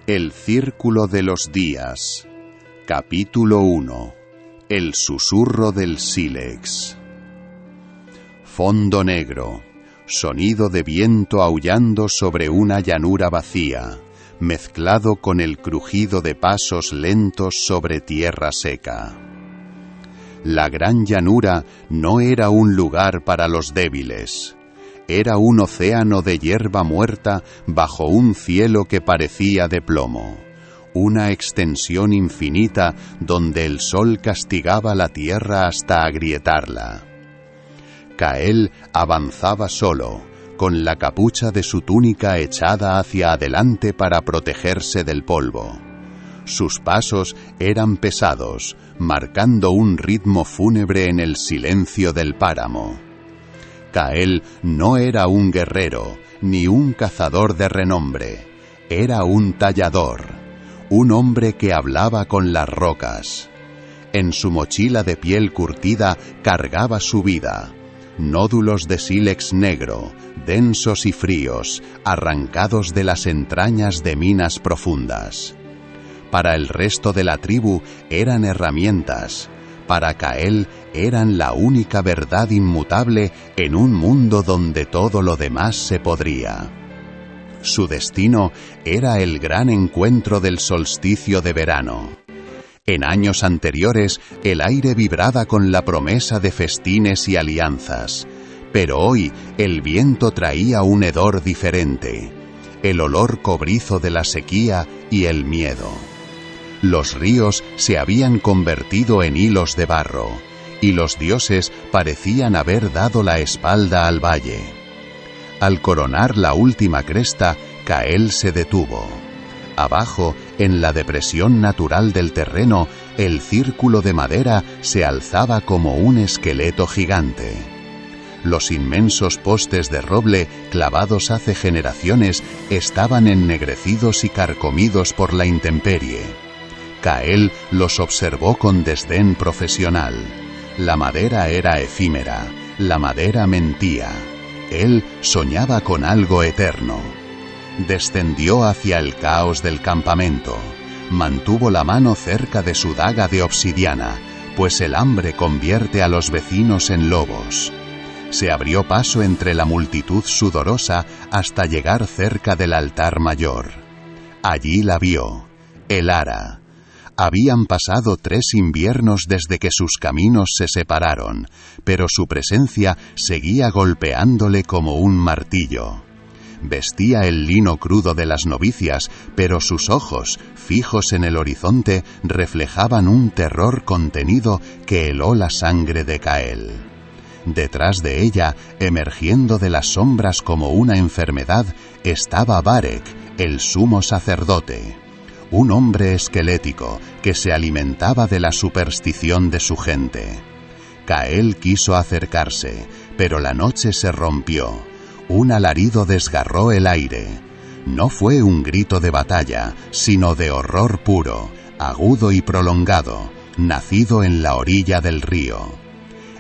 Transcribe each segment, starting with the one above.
El Círculo de los Días. Capítulo 1. El susurro del sílex. Fondo negro. Sonido de viento aullando sobre una llanura vacía, mezclado con el crujido de pasos lentos sobre tierra seca. La gran llanura no era un lugar para los débiles. Era un océano de hierba muerta bajo un cielo que parecía de plomo, una extensión infinita donde el sol castigaba la tierra hasta agrietarla. Kael avanzaba solo, con la capucha de su túnica echada hacia adelante para protegerse del polvo. Sus pasos eran pesados, marcando un ritmo fúnebre en el silencio del páramo. Kael no era un guerrero, ni un cazador de renombre. Era un tallador, un hombre que hablaba con las rocas. En su mochila de piel curtida cargaba su vida, nódulos de sílex negro, densos y fríos, arrancados de las entrañas de minas profundas. Para el resto de la tribu eran herramientas. Para Kael eran la única verdad inmutable en un mundo donde todo lo demás se podría. Su destino era el gran encuentro del solsticio de verano. En años anteriores, el aire vibraba con la promesa de festines y alianzas, pero hoy el viento traía un hedor diferente, el olor cobrizo de la sequía y el miedo. Los ríos se habían convertido en hilos de barro, y los dioses parecían haber dado la espalda al valle. Al coronar la última cresta, Kael se detuvo. Abajo, en la depresión natural del terreno, el círculo de madera se alzaba como un esqueleto gigante. Los inmensos postes de roble, clavados hace generaciones, estaban ennegrecidos y carcomidos por la intemperie. Kael los observó con desdén profesional. La madera era efímera, la madera mentía. Él soñaba con algo eterno. Descendió hacia el caos del campamento. Mantuvo la mano cerca de su daga de obsidiana, pues el hambre convierte a los vecinos en lobos. Se abrió paso entre la multitud sudorosa hasta llegar cerca del altar mayor. Allí la vio, Elara. Habían pasado 3 inviernos desde que sus caminos se separaron, pero su presencia seguía golpeándole como un martillo. Vestía el lino crudo de las novicias, pero sus ojos, fijos en el horizonte, reflejaban un terror contenido que heló la sangre de Kael. Detrás de ella, emergiendo de las sombras como una enfermedad, estaba Varek, el sumo sacerdote. Un hombre esquelético que se alimentaba de la superstición de su gente. Kael quiso acercarse, pero la noche se rompió. Un alarido desgarró el aire. No fue un grito de batalla, sino de horror puro, agudo y prolongado, nacido en la orilla del río.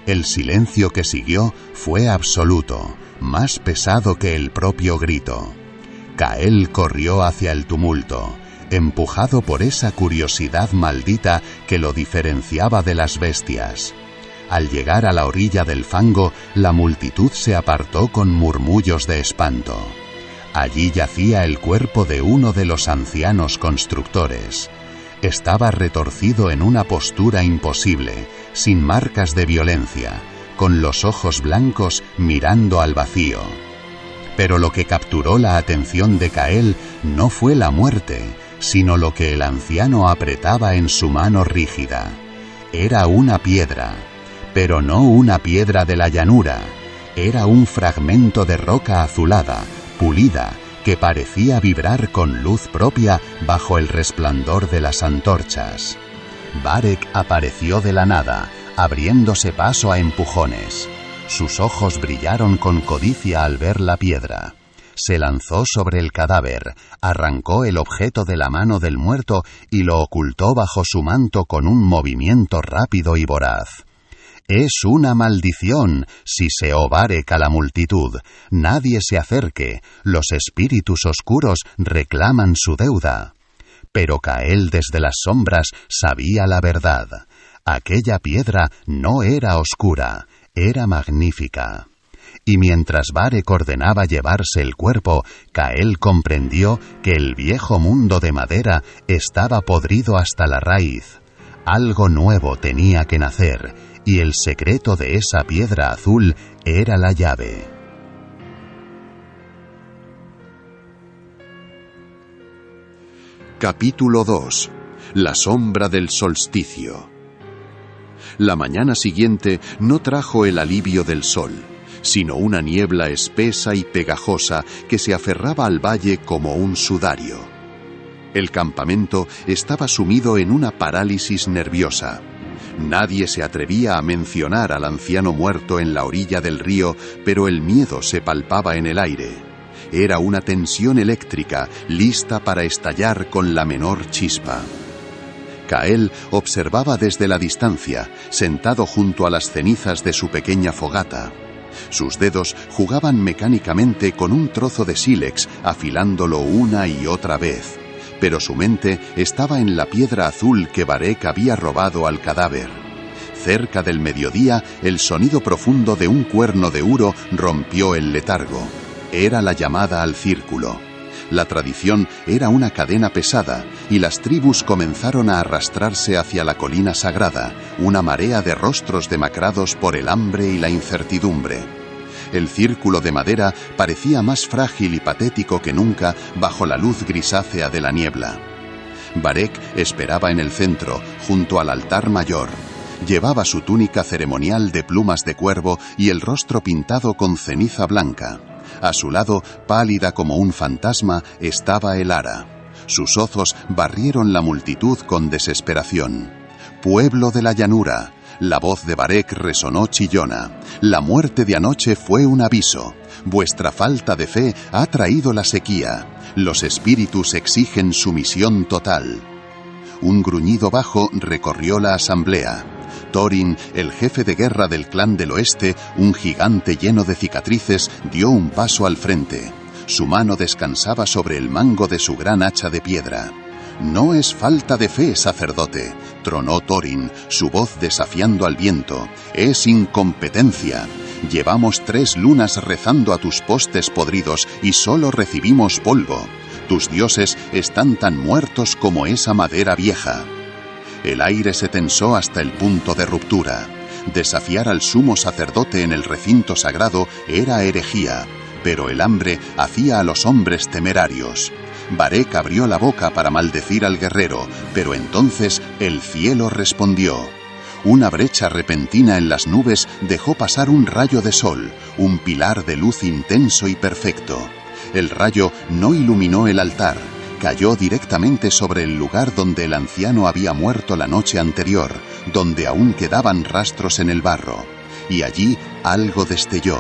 El silencio que siguió fue absoluto, más pesado que el propio grito. Kael corrió hacia el tumulto, empujado por esa curiosidad maldita que lo diferenciaba de las bestias. Al llegar a la orilla del fango, la multitud se apartó con murmullos de espanto. Allí yacía el cuerpo de uno de los ancianos constructores. Estaba retorcido en una postura imposible, sin marcas de violencia, con los ojos blancos mirando al vacío. Pero lo que capturó la atención de Kael no fue la muerte, sino lo que el anciano apretaba en su mano rígida. Era una piedra, pero no una piedra de la llanura. Era un fragmento de roca azulada, pulida, que parecía vibrar con luz propia bajo el resplandor de las antorchas. Varek apareció de la nada, abriéndose paso a empujones. Sus ojos brillaron con codicia al ver la piedra. Se lanzó sobre el cadáver, arrancó el objeto de la mano del muerto y lo ocultó bajo su manto con un movimiento rápido y voraz. «Es una maldición», siseó Varek a la multitud. «Nadie se acerque, los espíritus oscuros reclaman su deuda». Pero Kael desde las sombras sabía la verdad. Aquella piedra no era oscura, era magnífica. Y mientras Varek ordenaba llevarse el cuerpo, Kael comprendió que el viejo mundo de madera estaba podrido hasta la raíz. Algo nuevo tenía que nacer, y el secreto de esa piedra azul era la llave. Capítulo 2. La sombra del solsticio. La mañana siguiente no trajo el alivio del sol, sino una niebla espesa y pegajosa que se aferraba al valle como un sudario. El campamento estaba sumido en una parálisis nerviosa. Nadie se atrevía a mencionar al anciano muerto en la orilla del río, pero el miedo se palpaba en el aire. Era una tensión eléctrica, lista para estallar con la menor chispa. Kael observaba desde la distancia, sentado junto a las cenizas de su pequeña fogata. Sus dedos jugaban mecánicamente con un trozo de sílex, afilándolo una y otra vez. Pero su mente estaba en la piedra azul que Varek había robado al cadáver. Cerca del mediodía, el sonido profundo de un cuerno de uro rompió el letargo. Era la llamada al círculo. La tradición era una cadena pesada, y las tribus comenzaron a arrastrarse hacia la colina sagrada, una marea de rostros demacrados por el hambre y la incertidumbre. El círculo de madera parecía más frágil y patético que nunca bajo la luz grisácea de la niebla. Varek esperaba en el centro, junto al altar mayor. Llevaba su túnica ceremonial de plumas de cuervo y el rostro pintado con ceniza blanca. A su lado, pálida como un fantasma, estaba Elara. Sus ojos barrieron la multitud con desesperación. «Pueblo de la llanura». La voz de Varek resonó chillona. «La muerte de anoche fue un aviso. Vuestra falta de fe ha traído la sequía. Los espíritus exigen sumisión total». Un gruñido bajo recorrió la asamblea. Thorin, el jefe de guerra del clan del oeste, un gigante lleno de cicatrices, dio un paso al frente. Su mano descansaba sobre el mango de su gran hacha de piedra. «No es falta de fe, sacerdote», tronó Thorin, su voz desafiando al viento. «Es incompetencia. Llevamos 3 lunas rezando a tus postes podridos y solo recibimos polvo. Tus dioses están tan muertos como esa madera vieja». El aire se tensó hasta el punto de ruptura. Desafiar al sumo sacerdote en el recinto sagrado era herejía, pero el hambre hacía a los hombres temerarios. Varek abrió la boca para maldecir al guerrero, pero entonces el cielo respondió. Una brecha repentina en las nubes dejó pasar un rayo de sol, un pilar de luz intenso y perfecto. El rayo no iluminó el altar, cayó directamente sobre el lugar donde el anciano había muerto la noche anterior, donde aún quedaban rastros en el barro. Y allí algo destelló.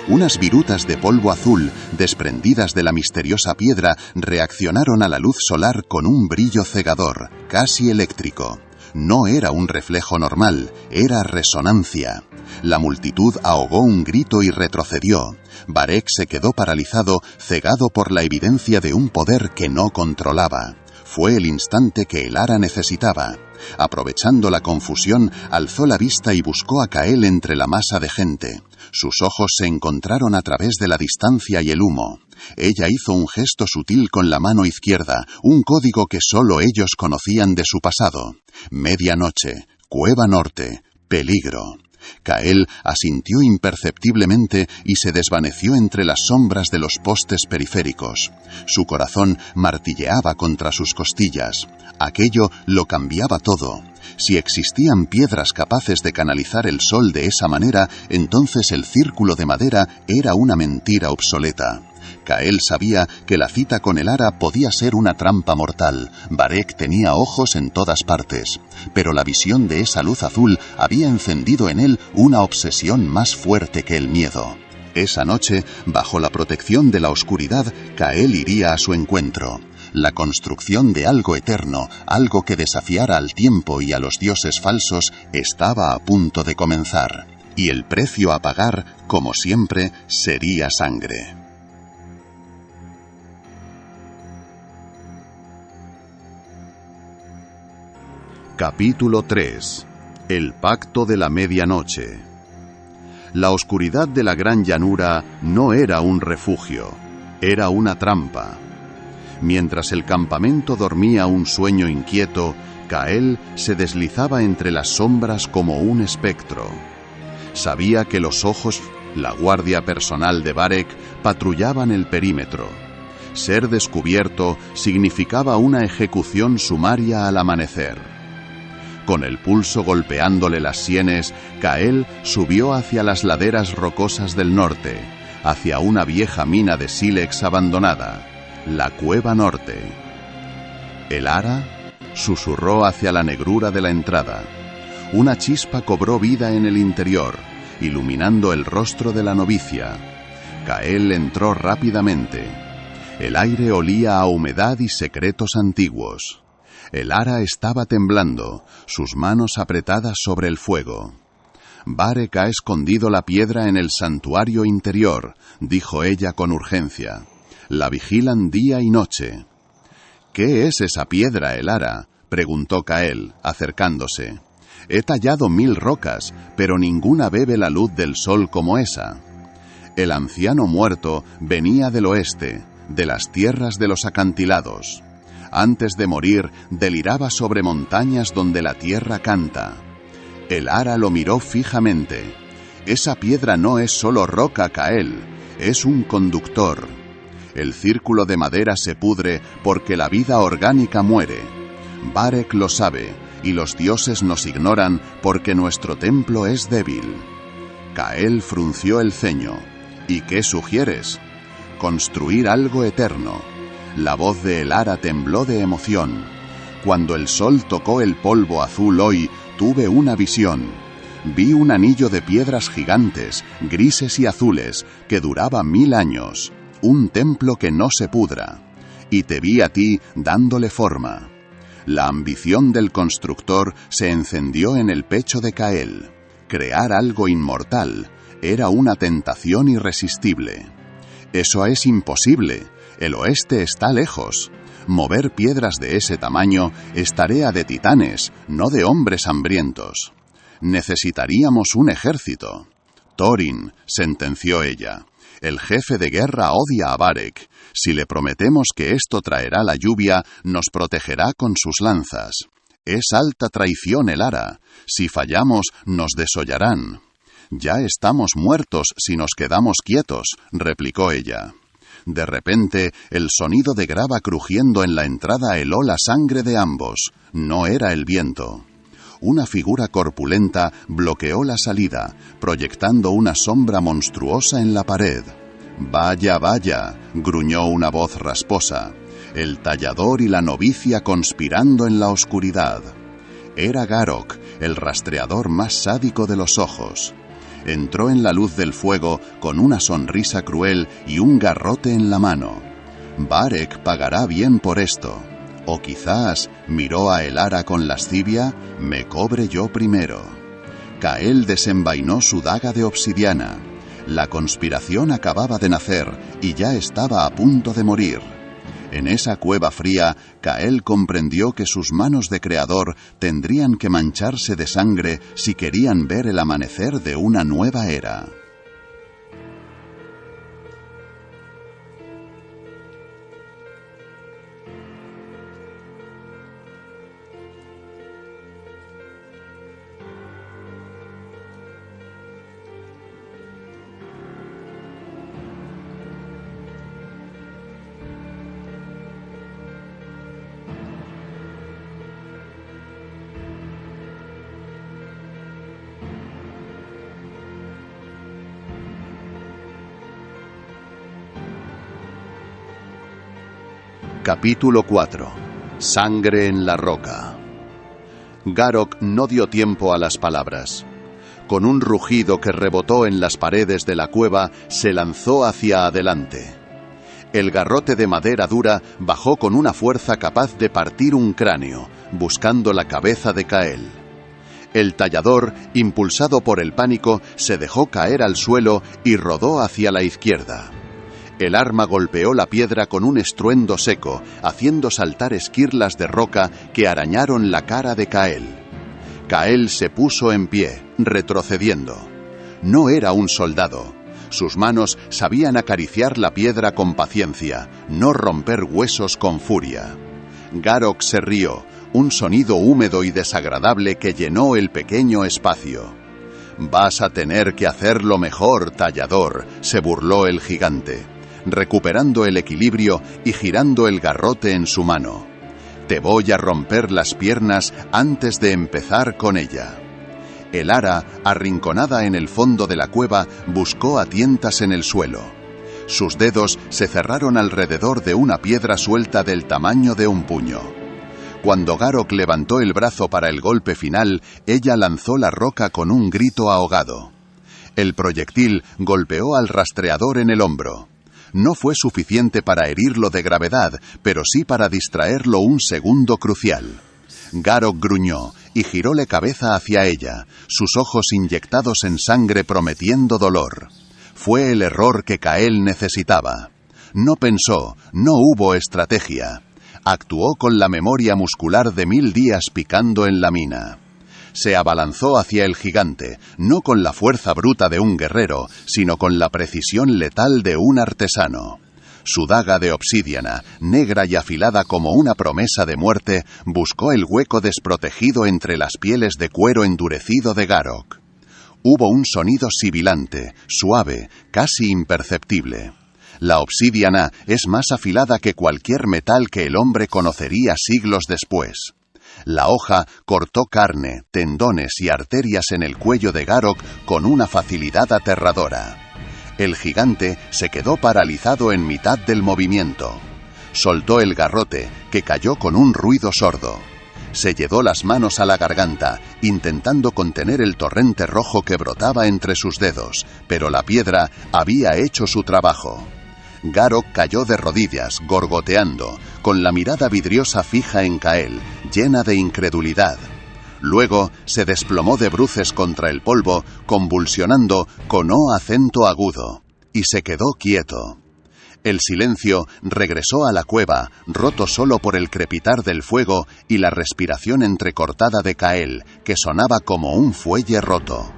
Unas virutas de polvo azul, desprendidas de la misteriosa piedra, reaccionaron a la luz solar con un brillo cegador, casi eléctrico. No era un reflejo normal, era resonancia. La multitud ahogó un grito y retrocedió. Varek se quedó paralizado, cegado por la evidencia de un poder que no controlaba. Fue el instante que Elara necesitaba. Aprovechando la confusión, alzó la vista y buscó a Kael entre la masa de gente. Sus ojos se encontraron a través de la distancia y el humo. Ella hizo un gesto sutil con la mano izquierda, un código que solo ellos conocían de su pasado. Medianoche, cueva norte, peligro. Kael asintió imperceptiblemente y se desvaneció entre las sombras de los postes periféricos. Su corazón martilleaba contra sus costillas. Aquello lo cambiaba todo. Si existían piedras capaces de canalizar el sol de esa manera, entonces el círculo de madera era una mentira obsoleta. Kael sabía que la cita con Elara podía ser una trampa mortal. Varek tenía ojos en todas partes, pero la visión de esa luz azul había encendido en él una obsesión más fuerte que el miedo. Esa noche, bajo la protección de la oscuridad, Kael iría a su encuentro. La construcción de algo eterno, algo que desafiara al tiempo y a los dioses falsos, estaba a punto de comenzar. Y el precio a pagar, como siempre, sería sangre. Capítulo 3. El pacto de la medianoche. La oscuridad de la gran llanura no era un refugio, era una trampa. Mientras el campamento dormía un sueño inquieto, Kael se deslizaba entre las sombras como un espectro. Sabía que los ojos, la guardia personal de Varek, patrullaban el perímetro. Ser descubierto significaba una ejecución sumaria al amanecer. Con el pulso golpeándole las sienes, Kael subió hacia las laderas rocosas del norte, hacia una vieja mina de sílex abandonada, la Cueva Norte. El ara susurró hacia la negrura de la entrada. Una chispa cobró vida en el interior, iluminando el rostro de la novicia. Kael entró rápidamente. El aire olía a humedad y secretos antiguos. El ara estaba temblando, sus manos apretadas sobre el fuego. «Varek ha escondido la piedra en el santuario interior», dijo ella con urgencia. «La vigilan día y noche». «¿Qué es esa piedra, el ara?», preguntó Kael, acercándose. «He tallado 1000 rocas, pero ninguna bebe la luz del sol como esa». El anciano muerto venía del oeste, de las tierras de los acantilados. Antes de morir, deliraba sobre montañas donde la tierra canta. El ara lo miró fijamente. «Esa piedra no es solo roca, Kael, es un conductor. El círculo de madera se pudre porque la vida orgánica muere. Varek lo sabe, y los dioses nos ignoran porque nuestro templo es débil». Kael frunció el ceño. «¿Y qué sugieres?» «Construir algo eterno». La voz de el ara tembló de emoción. «Cuando el sol tocó el polvo azul hoy, tuve una visión. Vi un anillo de piedras gigantes, grises y azules, que duraba 1000 años. Un templo que no se pudra. Y te vi a ti dándole forma». La ambición del constructor se encendió en el pecho de Kael. Crear algo inmortal era una tentación irresistible. «Eso es imposible. El oeste está lejos. Mover piedras de ese tamaño es tarea de titanes, no de hombres hambrientos. Necesitaríamos un ejército». «Thorin», sentenció ella, «el jefe de guerra odia a Varek. Si le prometemos que esto traerá la lluvia, nos protegerá con sus lanzas. Es alta traición el ara. Si fallamos, nos desollarán». «Ya estamos muertos si nos quedamos quietos», replicó ella. De repente, el sonido de grava crujiendo en la entrada heló la sangre de ambos. No era el viento. Una figura corpulenta bloqueó la salida, proyectando una sombra monstruosa en la pared. «Vaya, vaya», gruñó una voz rasposa. El tallador y la novicia conspirando en la oscuridad. Era Garok, el rastreador más sádico de los ojos. Entró en la luz del fuego con una sonrisa cruel y un garrote en la mano. «Varek pagará bien por esto. O quizás», miró a el ara con lascivia, «me cobre yo primero». Kael desenvainó su daga de obsidiana. La conspiración acababa de nacer y ya estaba a punto de morir. En esa cueva fría, Kael comprendió que sus manos de creador tendrían que mancharse de sangre si querían ver el amanecer de una nueva era. Capítulo 4. Sangre en la roca. Garok no dio tiempo a las palabras. Con un rugido que rebotó en las paredes de la cueva, se lanzó hacia adelante. El garrote de madera dura bajó con una fuerza capaz de partir un cráneo, buscando la cabeza de Kael. El tallador, impulsado por el pánico, se dejó caer al suelo y rodó hacia la izquierda. El arma golpeó la piedra con un estruendo seco, haciendo saltar esquirlas de roca que arañaron la cara de Kael. Kael se puso en pie, retrocediendo. No era un soldado. Sus manos sabían acariciar la piedra con paciencia, no romper huesos con furia. Garok se rió, un sonido húmedo y desagradable que llenó el pequeño espacio. «Vas a tener que hacerlo mejor, tallador», se burló el gigante, recuperando el equilibrio y girando el garrote en su mano. «Te voy a romper las piernas antes de empezar con ella». Elara, arrinconada en el fondo de la cueva, buscó a tientas en el suelo. Sus dedos se cerraron alrededor de una piedra suelta del tamaño de un puño. Cuando Garok levantó el brazo para el golpe final, ella lanzó la roca con un grito ahogado. El proyectil golpeó al rastreador en el hombro. No fue suficiente para herirlo de gravedad, pero sí para distraerlo un segundo crucial. Garok gruñó y giróle cabeza hacia ella, sus ojos inyectados en sangre prometiendo dolor. Fue el error que Kael necesitaba. No pensó, no hubo estrategia. Actuó con la memoria muscular de 1000 días picando en la mina. Se abalanzó hacia el gigante, no con la fuerza bruta de un guerrero, sino con la precisión letal de un artesano. Su daga de obsidiana, negra y afilada como una promesa de muerte, buscó el hueco desprotegido entre las pieles de cuero endurecido de Garok. Hubo un sonido sibilante, suave, casi imperceptible. La obsidiana es más afilada que cualquier metal que el hombre conocería siglos después. La hoja cortó carne, tendones y arterias en el cuello de Garok con una facilidad aterradora. El gigante se quedó paralizado en mitad del movimiento. Soltó el garrote, que cayó con un ruido sordo. Se llevó las manos a la garganta, intentando contener el torrente rojo que brotaba entre sus dedos, pero la piedra había hecho su trabajo. Garok cayó de rodillas, gorgoteando, con la mirada vidriosa fija en Kael, llena de incredulidad. Luego se desplomó de bruces contra el polvo, convulsionando con acento agudo, y se quedó quieto. El silencio regresó a la cueva, roto solo por el crepitar del fuego y la respiración entrecortada de Kael, que sonaba como un fuelle roto.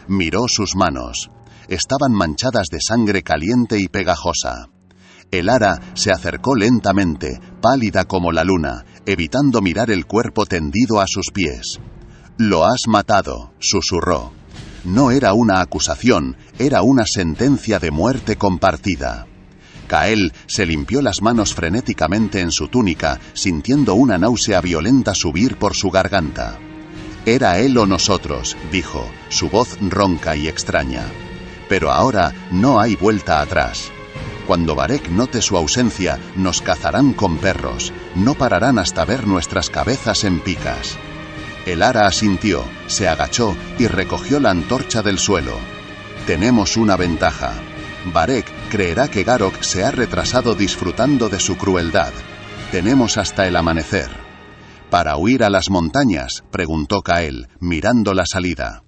Miró sus manos. Estaban manchadas de sangre caliente y pegajosa. Elara se acercó lentamente, pálida como la luna, evitando mirar el cuerpo tendido a sus pies. «Lo has matado», susurró. No era una acusación, era una sentencia de muerte compartida. Kael se limpió las manos frenéticamente en su túnica, sintiendo una náusea violenta subir por su garganta. «Era él o nosotros», dijo, su voz ronca y extraña. «Pero ahora no hay vuelta atrás. Cuando Varek note su ausencia, nos cazarán con perros. No pararán hasta ver nuestras cabezas en picas». Elara asintió, se agachó y recogió la antorcha del suelo. «Tenemos una ventaja. Varek creerá que Garok se ha retrasado disfrutando de su crueldad. Tenemos hasta el amanecer». «¿Para huir a las montañas?», preguntó Kael, mirando la salida.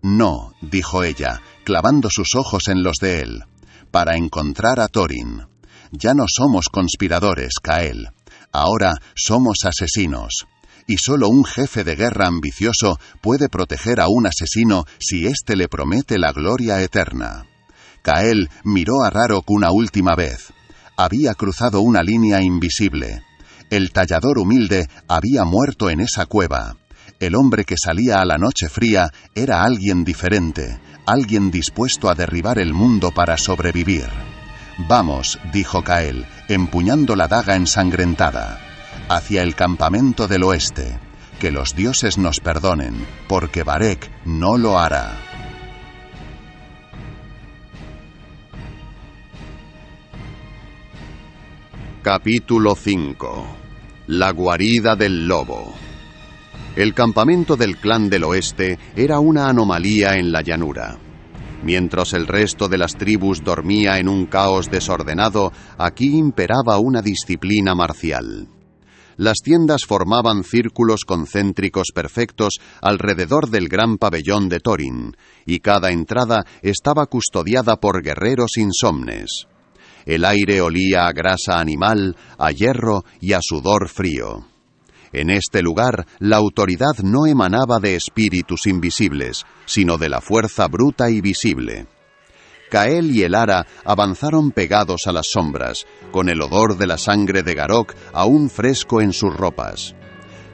«No», dijo ella, clavando sus ojos en los de él. «Para encontrar a Thorin. Ya no somos conspiradores, Kael. Ahora somos asesinos. Y solo un jefe de guerra ambicioso puede proteger a un asesino si éste le promete la gloria eterna». Kael miró a Rarok una última vez. Había cruzado una línea invisible. El tallador humilde había muerto en esa cueva. El hombre que salía a la noche fría era alguien diferente, alguien dispuesto a derribar el mundo para sobrevivir. «Vamos», dijo Kael, empuñando la daga ensangrentada, «hacia el campamento del oeste. Que los dioses nos perdonen, porque Varek no lo hará». Capítulo 5. La guarida del lobo. El campamento del clan del oeste era una anomalía en la llanura. Mientras el resto de las tribus dormía en un caos desordenado, aquí imperaba una disciplina marcial. Las tiendas formaban círculos concéntricos perfectos alrededor del gran pabellón de Thorin, y cada entrada estaba custodiada por guerreros insomnes. El aire olía a grasa animal, a hierro y a sudor frío. En este lugar, la autoridad no emanaba de espíritus invisibles, sino de la fuerza bruta y visible. Cael y Elara avanzaron pegados a las sombras, con el odor de la sangre de Garok aún fresco en sus ropas.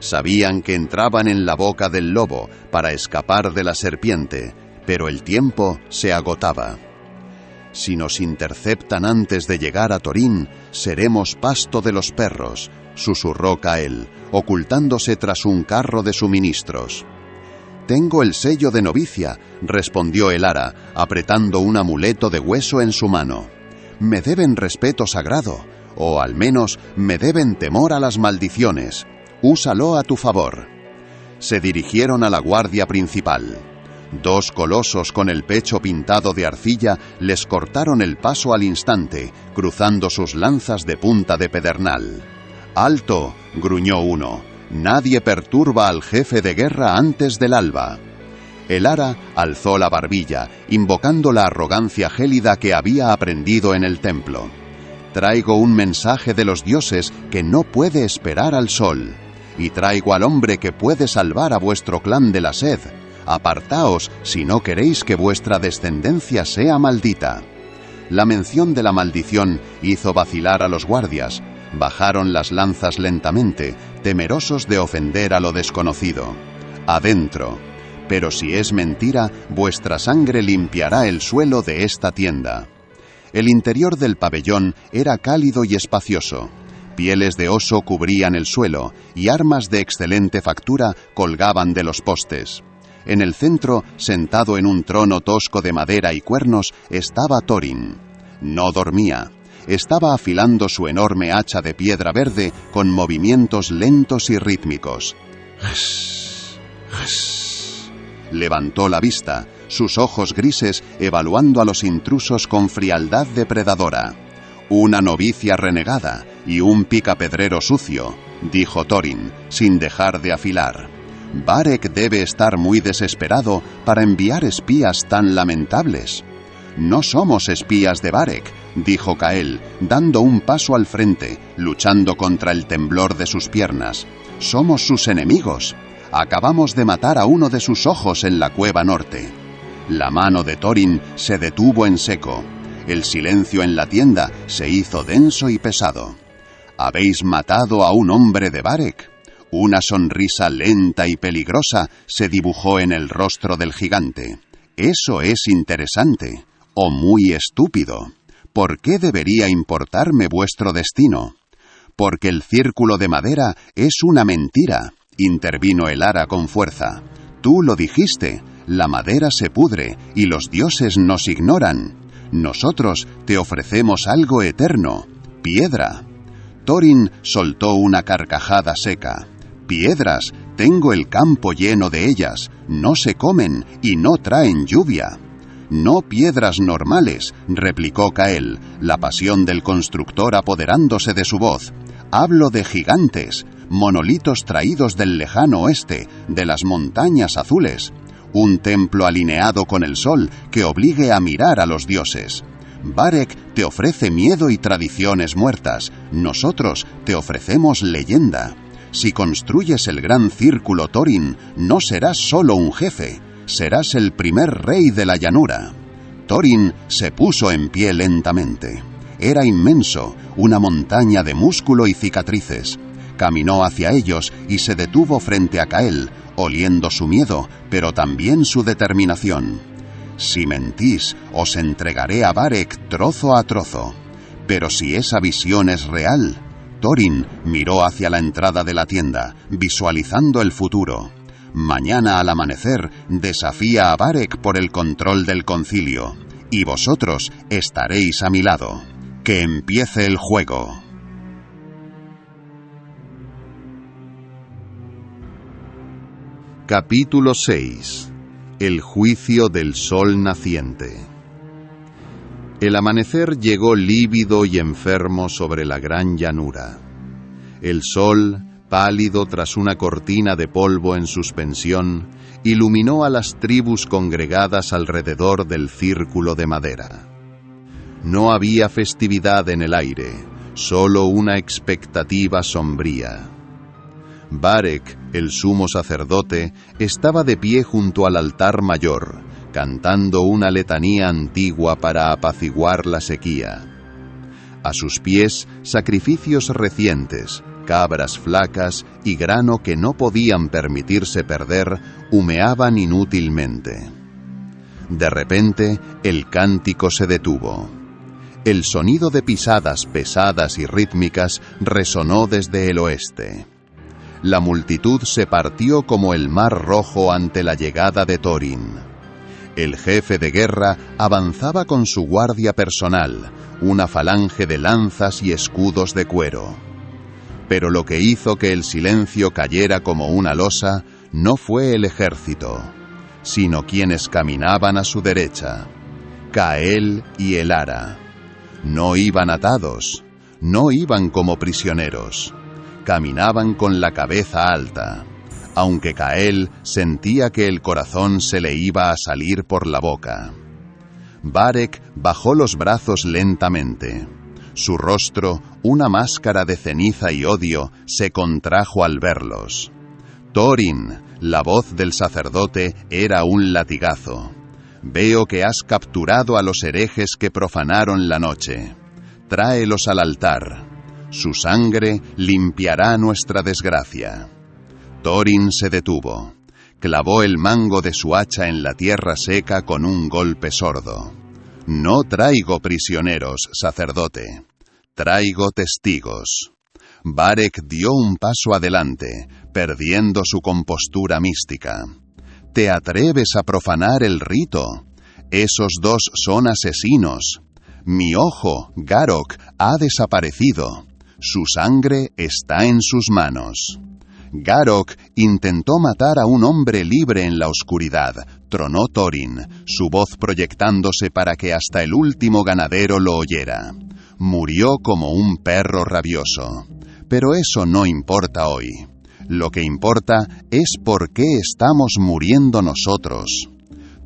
Sabían que entraban en la boca del lobo para escapar de la serpiente, pero el tiempo se agotaba. Si nos interceptan antes de llegar a Thorin, seremos pasto de los perros, susurró Cael, ocultándose tras un carro de suministros. Tengo el sello de novicia, respondió Elara, apretando un amuleto de hueso en su mano. Me deben respeto sagrado, o al menos me deben temor a las maldiciones. Úsalo a tu favor. Se dirigieron a la guardia principal. 2 colosos con el pecho pintado de arcilla les cortaron el paso al instante, cruzando sus lanzas de punta de pedernal. «¡Alto!», gruñó uno. «Nadie perturba al jefe de guerra antes del alba». Elara alzó la barbilla, invocando la arrogancia gélida que había aprendido en el templo. «Traigo un mensaje de los dioses que no puede esperar al sol. Y traigo al hombre que puede salvar a vuestro clan de la sed. Apartaos si no queréis que vuestra descendencia sea maldita». La mención de la maldición hizo vacilar a los guardias. Bajaron las lanzas lentamente, temerosos de ofender a lo desconocido. «Adentro. Pero si es mentira, vuestra sangre limpiará el suelo de esta tienda». El interior del pabellón era cálido y espacioso. Pieles de oso cubrían el suelo y armas de excelente factura colgaban de los postes. En el centro, sentado en un trono tosco de madera y cuernos, estaba Thorin. No dormía. Estaba afilando su enorme hacha de piedra verde con movimientos lentos y rítmicos. Levantó la vista, sus ojos grises evaluando a los intrusos con frialdad depredadora. «Una novicia renegada y un picapedrero sucio», dijo Thorin, sin dejar de afilar. «Varek debe estar muy desesperado para enviar espías tan lamentables». «No somos espías de Varek», dijo Cael, dando un paso al frente, luchando contra el temblor de sus piernas. «Somos sus enemigos. Acabamos de matar a uno de sus ojos en la cueva norte». La mano de Thorin se detuvo en seco. El silencio en la tienda se hizo denso y pesado. «¿Habéis matado a un hombre de Varek?». Una sonrisa lenta y peligrosa se dibujó en el rostro del gigante. «Eso es interesante, o muy estúpido. ¿Por qué debería importarme vuestro destino?». «Porque el círculo de madera es una mentira», intervino Elara con fuerza. «Tú lo dijiste, la madera se pudre y los dioses nos ignoran. Nosotros te ofrecemos algo eterno, piedra». Thorin soltó una carcajada seca. «Piedras, tengo el campo lleno de ellas, no se comen y no traen lluvia». «No piedras normales», replicó Cael, la pasión del constructor apoderándose de su voz. «Hablo de gigantes, monolitos traídos del lejano oeste, de las montañas azules. Un templo alineado con el sol que obligue a mirar a los dioses. Varek te ofrece miedo y tradiciones muertas, nosotros te ofrecemos leyenda. Si construyes el gran círculo Thorin, no serás solo un jefe, serás el primer rey de la llanura». Thorin se puso en pie lentamente. Era inmenso, una montaña de músculo y cicatrices. Caminó hacia ellos y se detuvo frente a Cael, oliendo su miedo, pero también su determinación. «Si mentís, os entregaré a Varek trozo a trozo. Pero si esa visión es real». Thorin miró hacia la entrada de la tienda, visualizando el futuro. «Mañana al amanecer desafía a Varek por el control del concilio, y vosotros estaréis a mi lado. Que empiece el juego». Capítulo 6. El juicio del sol naciente. El amanecer llegó lívido y enfermo sobre la gran llanura. El sol, pálido tras una cortina de polvo en suspensión, iluminó a las tribus congregadas alrededor del círculo de madera. No había festividad en el aire, solo una expectativa sombría. Varek, el sumo sacerdote, estaba de pie junto al altar mayor, cantando una letanía antigua para apaciguar la sequía. A sus pies, sacrificios recientes, cabras flacas y grano que no podían permitirse perder, humeaban inútilmente. De repente, el cántico se detuvo. El sonido de pisadas pesadas y rítmicas resonó desde el oeste. La multitud se partió como el mar rojo ante la llegada de Thorin. El jefe de guerra avanzaba con su guardia personal, una falange de lanzas y escudos de cuero. Pero lo que hizo que el silencio cayera como una losa no fue el ejército, sino quienes caminaban a su derecha, Cael y Elara. No iban atados, no iban como prisioneros. Caminaban con la cabeza alta, aunque Cael sentía que el corazón se le iba a salir por la boca. Varek bajó los brazos lentamente. Su rostro, una máscara de ceniza y odio, se contrajo al verlos. Thorin, la voz del sacerdote, era un latigazo. Veo que has capturado a los herejes que profanaron la noche. Tráelos al altar. Su sangre limpiará nuestra desgracia. Thorin se detuvo. Clavó el mango de su hacha en la tierra seca con un golpe sordo. No traigo prisioneros, sacerdote. Traigo testigos. Varek dio un paso adelante, perdiendo su compostura mística. ¿Te atreves a profanar el rito? Esos dos son asesinos. Mi ojo, Garok, ha desaparecido. Su sangre está en sus manos. Garok intentó matar a un hombre libre en la oscuridad, tronó Thorin, su voz proyectándose para que hasta el último ganadero lo oyera. Murió como un perro rabioso. Pero eso no importa hoy. Lo que importa es por qué estamos muriendo nosotros.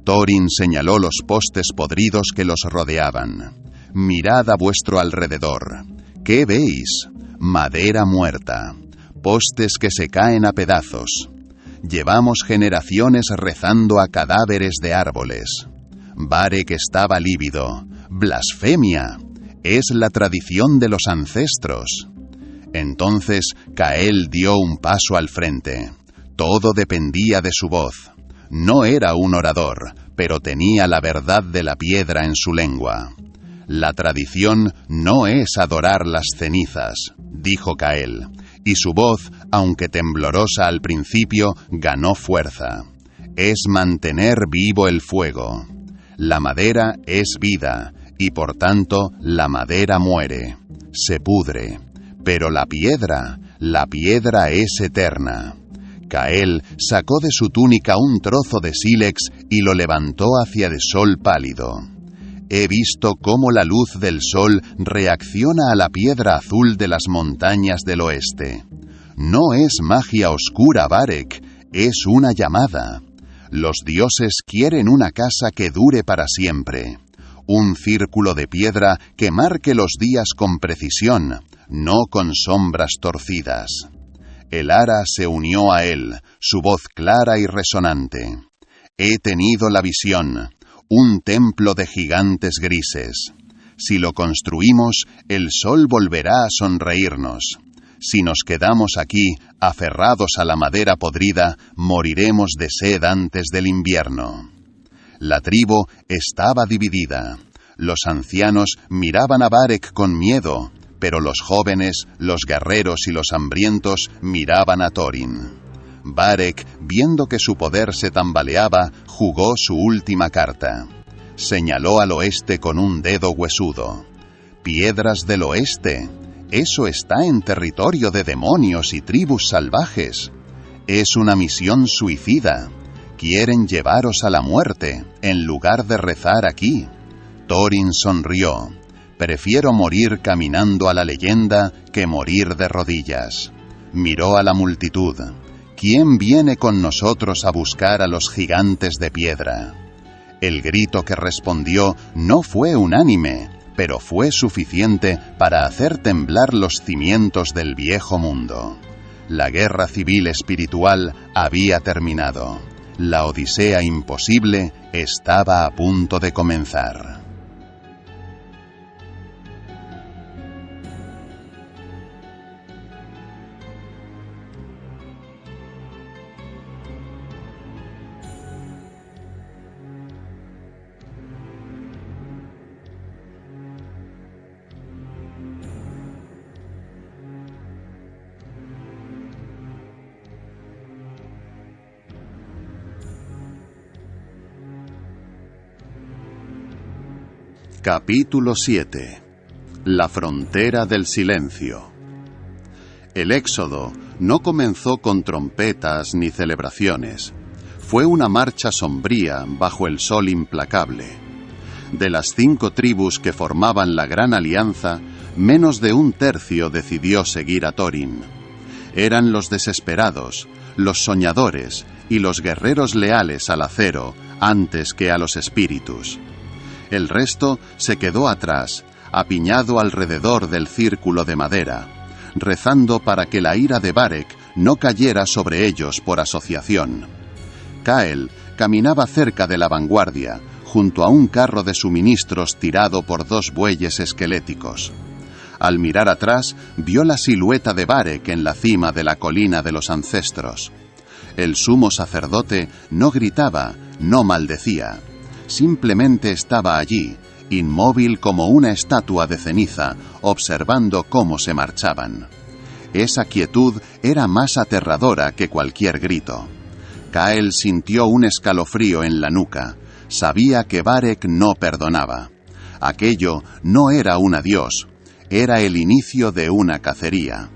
Thorin señaló los postes podridos que los rodeaban. Mirad a vuestro alrededor. ¿Qué veis? Madera muerta. Postes que se caen a pedazos. Llevamos generaciones rezando a cadáveres de árboles. Varek estaba lívido. ¡Blasfemia! Es la tradición de los ancestros. Entonces Cael dio un paso al frente. Todo dependía de su voz. No era un orador, pero tenía la verdad de la piedra en su lengua. La tradición no es adorar las cenizas, dijo Cael, y su voz, aunque temblorosa al principio, ganó fuerza. Es mantener vivo el fuego. La madera es vida, y por tanto la madera muere, se pudre. Pero la piedra es eterna. Cael sacó de su túnica un trozo de sílex y lo levantó hacia el sol pálido. He visto cómo la luz del sol reacciona a la piedra azul de las montañas del oeste. No es magia oscura, Varek, es una llamada. Los dioses quieren una casa que dure para siempre. Un círculo de piedra que marque los días con precisión, no con sombras torcidas. Elara se unió a él, su voz clara y resonante. He tenido la visión, un templo de gigantes grises. Si lo construimos, el sol volverá a sonreírnos. Si nos quedamos aquí, aferrados a la madera podrida, moriremos de sed antes del invierno. La tribu estaba dividida. Los ancianos miraban a Varek con miedo, pero los jóvenes, los guerreros y los hambrientos miraban a Thorin. Varek, viendo que su poder se tambaleaba, jugó su última carta. Señaló al oeste con un dedo huesudo. Piedras del oeste. Eso está en territorio de demonios y tribus salvajes. Es una misión suicida. Quieren llevaros a la muerte, en lugar de rezar aquí. Thorin sonrió. Prefiero morir caminando a la leyenda que morir de rodillas. Miró a la multitud. ¿Quién viene con nosotros a buscar a los gigantes de piedra? El grito que respondió no fue unánime, pero fue suficiente para hacer temblar los cimientos del viejo mundo. La guerra civil espiritual había terminado. La odisea imposible estaba a punto de comenzar. Capítulo 7. La frontera del silencio. El éxodo no comenzó con trompetas ni celebraciones. Fue una marcha sombría bajo el sol implacable. De las 5 tribus que formaban la Gran Alianza, menos de 1/3 decidió seguir a Thorin. Eran los desesperados, los soñadores y los guerreros leales al acero antes que a los espíritus. El resto se quedó atrás, apiñado alrededor del círculo de madera, rezando para que la ira de Varek no cayera sobre ellos por asociación. Kael caminaba cerca de la vanguardia, junto a un carro de suministros tirado por 2 bueyes esqueléticos. Al mirar atrás, vio la silueta de Varek en la cima de la colina de los ancestros. El sumo sacerdote no gritaba, no maldecía. Simplemente estaba allí, inmóvil como una estatua de ceniza, observando cómo se marchaban. Esa quietud era más aterradora que cualquier grito. Kael sintió un escalofrío en la nuca. Sabía que Varek no perdonaba. Aquello no era un adiós, era el inicio de una cacería.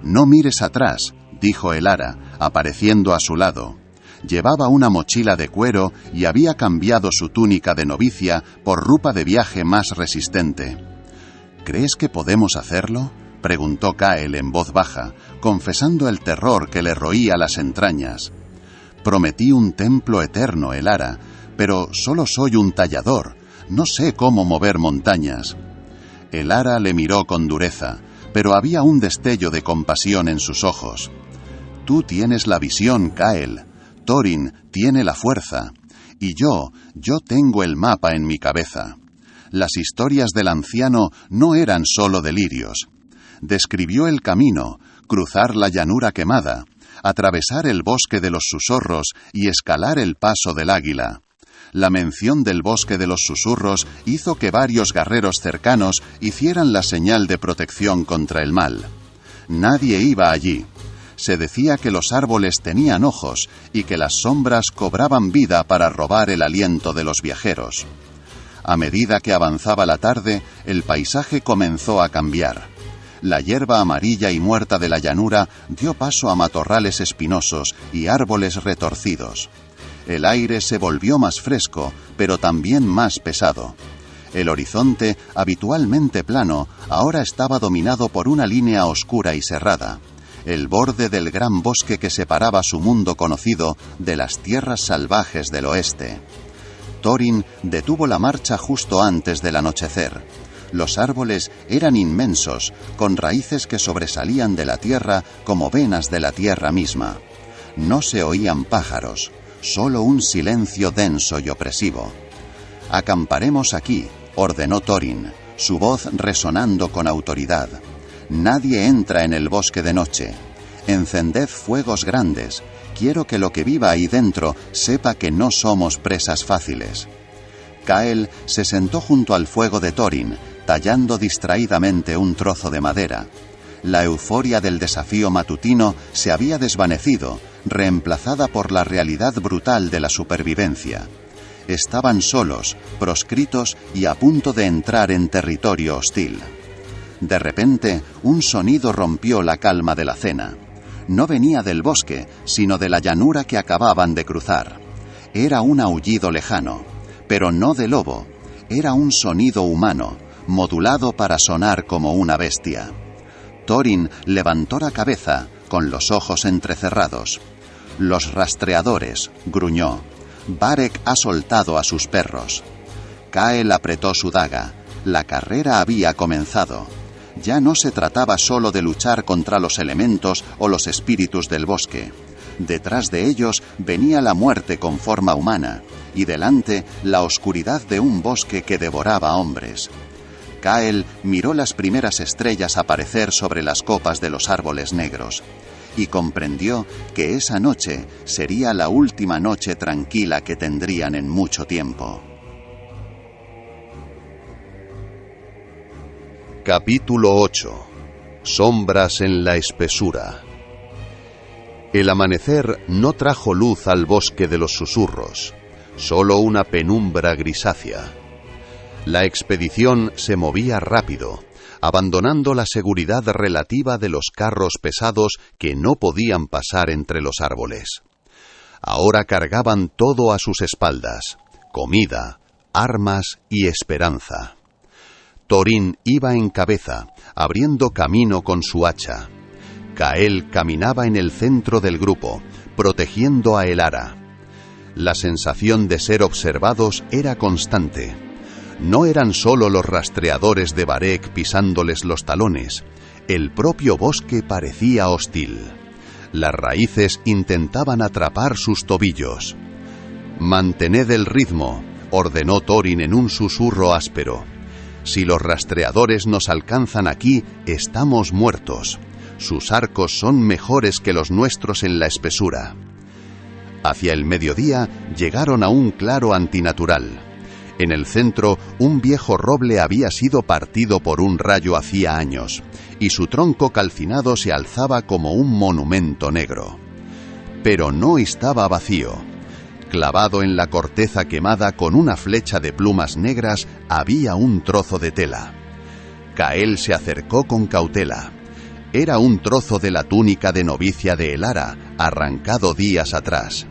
«No mires atrás», dijo Elara, apareciendo a su lado. Llevaba una mochila de cuero y había cambiado su túnica de novicia por ropa de viaje más resistente. «¿Crees que podemos hacerlo?», preguntó Kael en voz baja, confesando el terror que le roía las entrañas. «Prometí un templo eterno, Elara, pero solo soy un tallador. No sé cómo mover montañas». Elara le miró con dureza, pero había un destello de compasión en sus ojos. «Tú tienes la visión, Kael. Thorin tiene la fuerza, y yo tengo el mapa en mi cabeza». Las historias del anciano no eran solo delirios. Describió el camino, cruzar la llanura quemada, atravesar el bosque de los susurros y escalar el paso del águila. La mención del bosque de los susurros hizo que varios guerreros cercanos hicieran la señal de protección contra el mal. Nadie iba allí. Se decía que los árboles tenían ojos y que las sombras cobraban vida para robar el aliento de los viajeros. A medida que avanzaba la tarde, el paisaje comenzó a cambiar. La hierba amarilla y muerta de la llanura dio paso a matorrales espinosos y árboles retorcidos. El aire se volvió más fresco, pero también más pesado. El horizonte, habitualmente plano, ahora estaba dominado por una línea oscura y serrada. El borde del gran bosque que separaba su mundo conocido de las tierras salvajes del oeste. Thorin detuvo la marcha justo antes del anochecer. Los árboles eran inmensos, con raíces que sobresalían de la tierra como venas de la tierra misma. No se oían pájaros, solo un silencio denso y opresivo. «Acamparemos aquí», ordenó Thorin, su voz resonando con autoridad. «Nadie entra en el bosque de noche. Encended fuegos grandes. Quiero que lo que viva ahí dentro sepa que no somos presas fáciles». Kael se sentó junto al fuego de Thorin, tallando distraídamente un trozo de madera. La euforia del desafío matutino se había desvanecido, reemplazada por la realidad brutal de la supervivencia. Estaban solos, proscritos y a punto de entrar en territorio hostil. De repente, un sonido rompió la calma de la cena. No venía del bosque, sino de la llanura que acababan de cruzar. Era un aullido lejano, pero no de lobo. Era un sonido humano, modulado para sonar como una bestia. Thorin levantó la cabeza, con los ojos entrecerrados. «Los rastreadores», gruñó. «Varek ha soltado a sus perros». Kael apretó su daga. La carrera había comenzado. Ya no se trataba solo de luchar contra los elementos o los espíritus del bosque. Detrás de ellos venía la muerte con forma humana, y delante la oscuridad de un bosque que devoraba hombres. Kael miró las primeras estrellas aparecer sobre las copas de los árboles negros, y comprendió que esa noche sería la última noche tranquila que tendrían en mucho tiempo. Capítulo 8. Sombras en la espesura. El amanecer no trajo luz al bosque de los susurros, solo una penumbra grisácea. La expedición se movía rápido, abandonando la seguridad relativa de los carros pesados que no podían pasar entre los árboles. Ahora cargaban todo a sus espaldas: comida, armas y esperanza. Thorin iba en cabeza, abriendo camino con su hacha. Kael caminaba en el centro del grupo, protegiendo a Elara. La sensación de ser observados era constante. No eran solo los rastreadores de Varek pisándoles los talones. El propio bosque parecía hostil. Las raíces intentaban atrapar sus tobillos. «Mantened el ritmo», ordenó Thorin en un susurro áspero. «Si los rastreadores nos alcanzan aquí, estamos muertos. Sus arcos son mejores que los nuestros en la espesura». Hacia el mediodía llegaron a un claro antinatural. En el centro, un viejo roble había sido partido por un rayo hacía años, y su tronco calcinado se alzaba como un monumento negro. Pero no estaba vacío. Clavado en la corteza quemada con una flecha de plumas negras, había un trozo de tela. Kael se acercó con cautela. Era un trozo de la túnica de novicia de Elara, arrancado días atrás.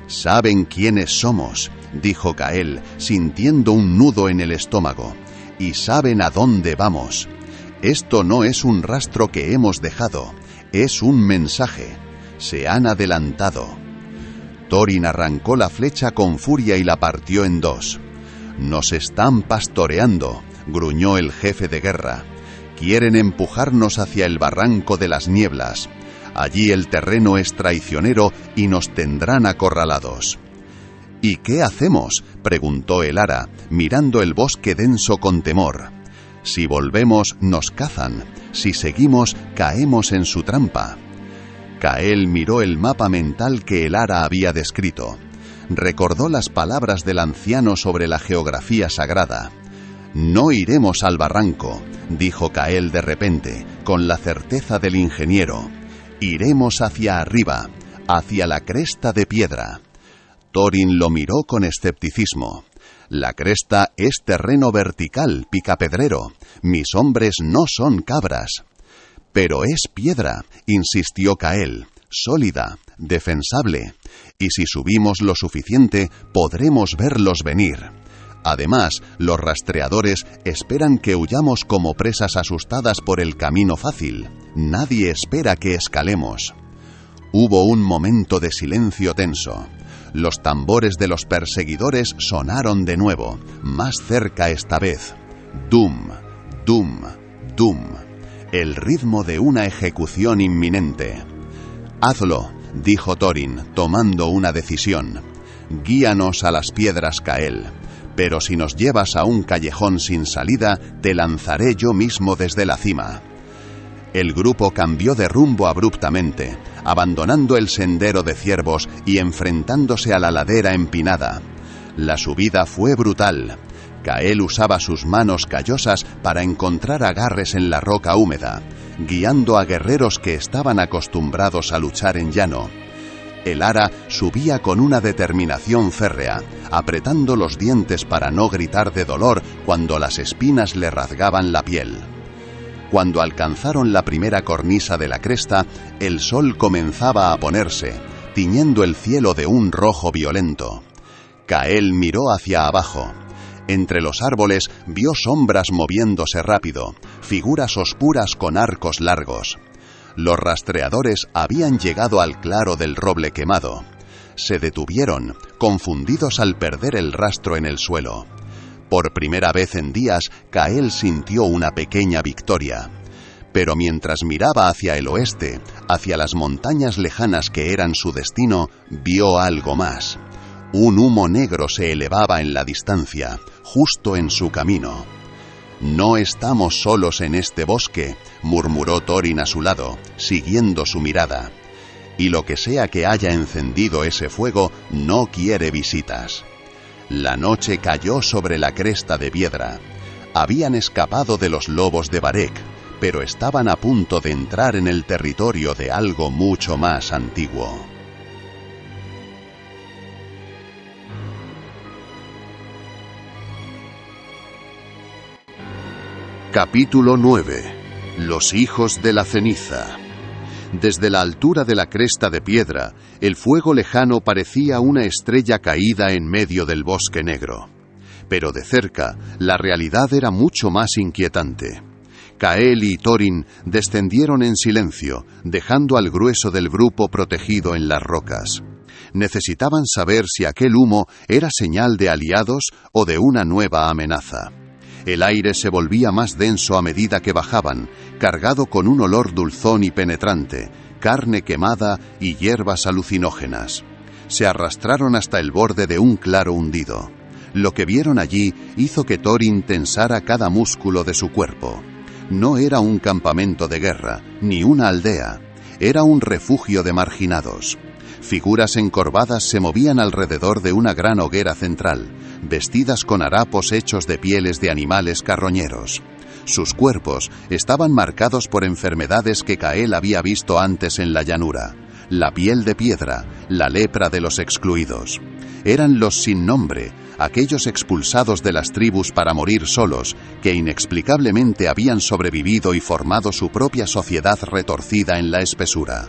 «Saben quiénes somos», dijo Kael, sintiendo un nudo en el estómago, «y saben a dónde vamos. Esto no es un rastro que hemos dejado, es un mensaje. Se han adelantado». Thorin arrancó la flecha con furia y la partió en dos. «Nos están pastoreando», gruñó el jefe de guerra. «Quieren empujarnos hacia el barranco de las nieblas. Allí el terreno es traicionero y nos tendrán acorralados». «¿Y qué hacemos?», preguntó Elara, mirando el bosque denso con temor. «Si volvemos, nos cazan. Si seguimos, caemos en su trampa». Kael miró el mapa mental que Elara había descrito. Recordó las palabras del anciano sobre la geografía sagrada. «No iremos al barranco», dijo Kael de repente, con la certeza del ingeniero. «Iremos hacia arriba, hacia la cresta de piedra». Thorin lo miró con escepticismo. «La cresta es terreno vertical, picapedrero. Mis hombres no son cabras». «Pero es piedra», insistió Kael, «sólida, defensable. Y si subimos lo suficiente, podremos verlos venir. Además, los rastreadores esperan que huyamos como presas asustadas por el camino fácil. Nadie espera que escalemos». Hubo un momento de silencio tenso. Los tambores de los perseguidores sonaron de nuevo, más cerca esta vez. Dum, dum, dum. El ritmo de una ejecución inminente. «Hazlo», dijo Thorin, tomando una decisión. «Guíanos a las piedras, Kael. Pero si nos llevas a un callejón sin salida, te lanzaré yo mismo desde la cima». El grupo cambió de rumbo abruptamente, abandonando el sendero de ciervos y enfrentándose a la ladera empinada. La subida fue brutal. Kael usaba sus manos callosas para encontrar agarres en la roca húmeda, guiando a guerreros que estaban acostumbrados a luchar en llano. Elara subía con una determinación férrea, apretando los dientes para no gritar de dolor cuando las espinas le rasgaban la piel. Cuando alcanzaron la primera cornisa de la cresta, el sol comenzaba a ponerse, tiñendo el cielo de un rojo violento. Kael miró hacia abajo. Entre los árboles vio sombras moviéndose rápido, figuras oscuras con arcos largos. Los rastreadores habían llegado al claro del roble quemado. Se detuvieron, confundidos al perder el rastro en el suelo. Por primera vez en días, Kael sintió una pequeña victoria. Pero mientras miraba hacia el oeste, hacia las montañas lejanas que eran su destino, vio algo más. Un humo negro se elevaba en la distancia, justo en su camino. «No estamos solos en este bosque», murmuró Thorin a su lado, siguiendo su mirada. «Y lo que sea que haya encendido ese fuego no quiere visitas». La noche cayó sobre la cresta de piedra. Habían escapado de los lobos de Varek, pero estaban a punto de entrar en el territorio de algo mucho más antiguo. Capítulo 9. Los hijos de la ceniza. Desde la altura de la cresta de piedra, el fuego lejano parecía una estrella caída en medio del bosque negro. Pero de cerca, la realidad era mucho más inquietante. Kael y Thorin descendieron en silencio, dejando al grueso del grupo protegido en las rocas. Necesitaban saber si aquel humo era señal de aliados o de una nueva amenaza. El aire se volvía más denso a medida que bajaban, cargado con un olor dulzón y penetrante, carne quemada y hierbas alucinógenas. Se arrastraron hasta el borde de un claro hundido. Lo que vieron allí hizo que Thorin tensara cada músculo de su cuerpo. No era un campamento de guerra, ni una aldea. Era un refugio de marginados. Figuras encorvadas se movían alrededor de una gran hoguera central, vestidas con harapos hechos de pieles de animales carroñeros. Sus cuerpos estaban marcados por enfermedades que Kael había visto antes en la llanura: la piel de piedra, la lepra de los excluidos. Eran los sin nombre, aquellos expulsados de las tribus para morir solos, que inexplicablemente habían sobrevivido y formado su propia sociedad retorcida en la espesura.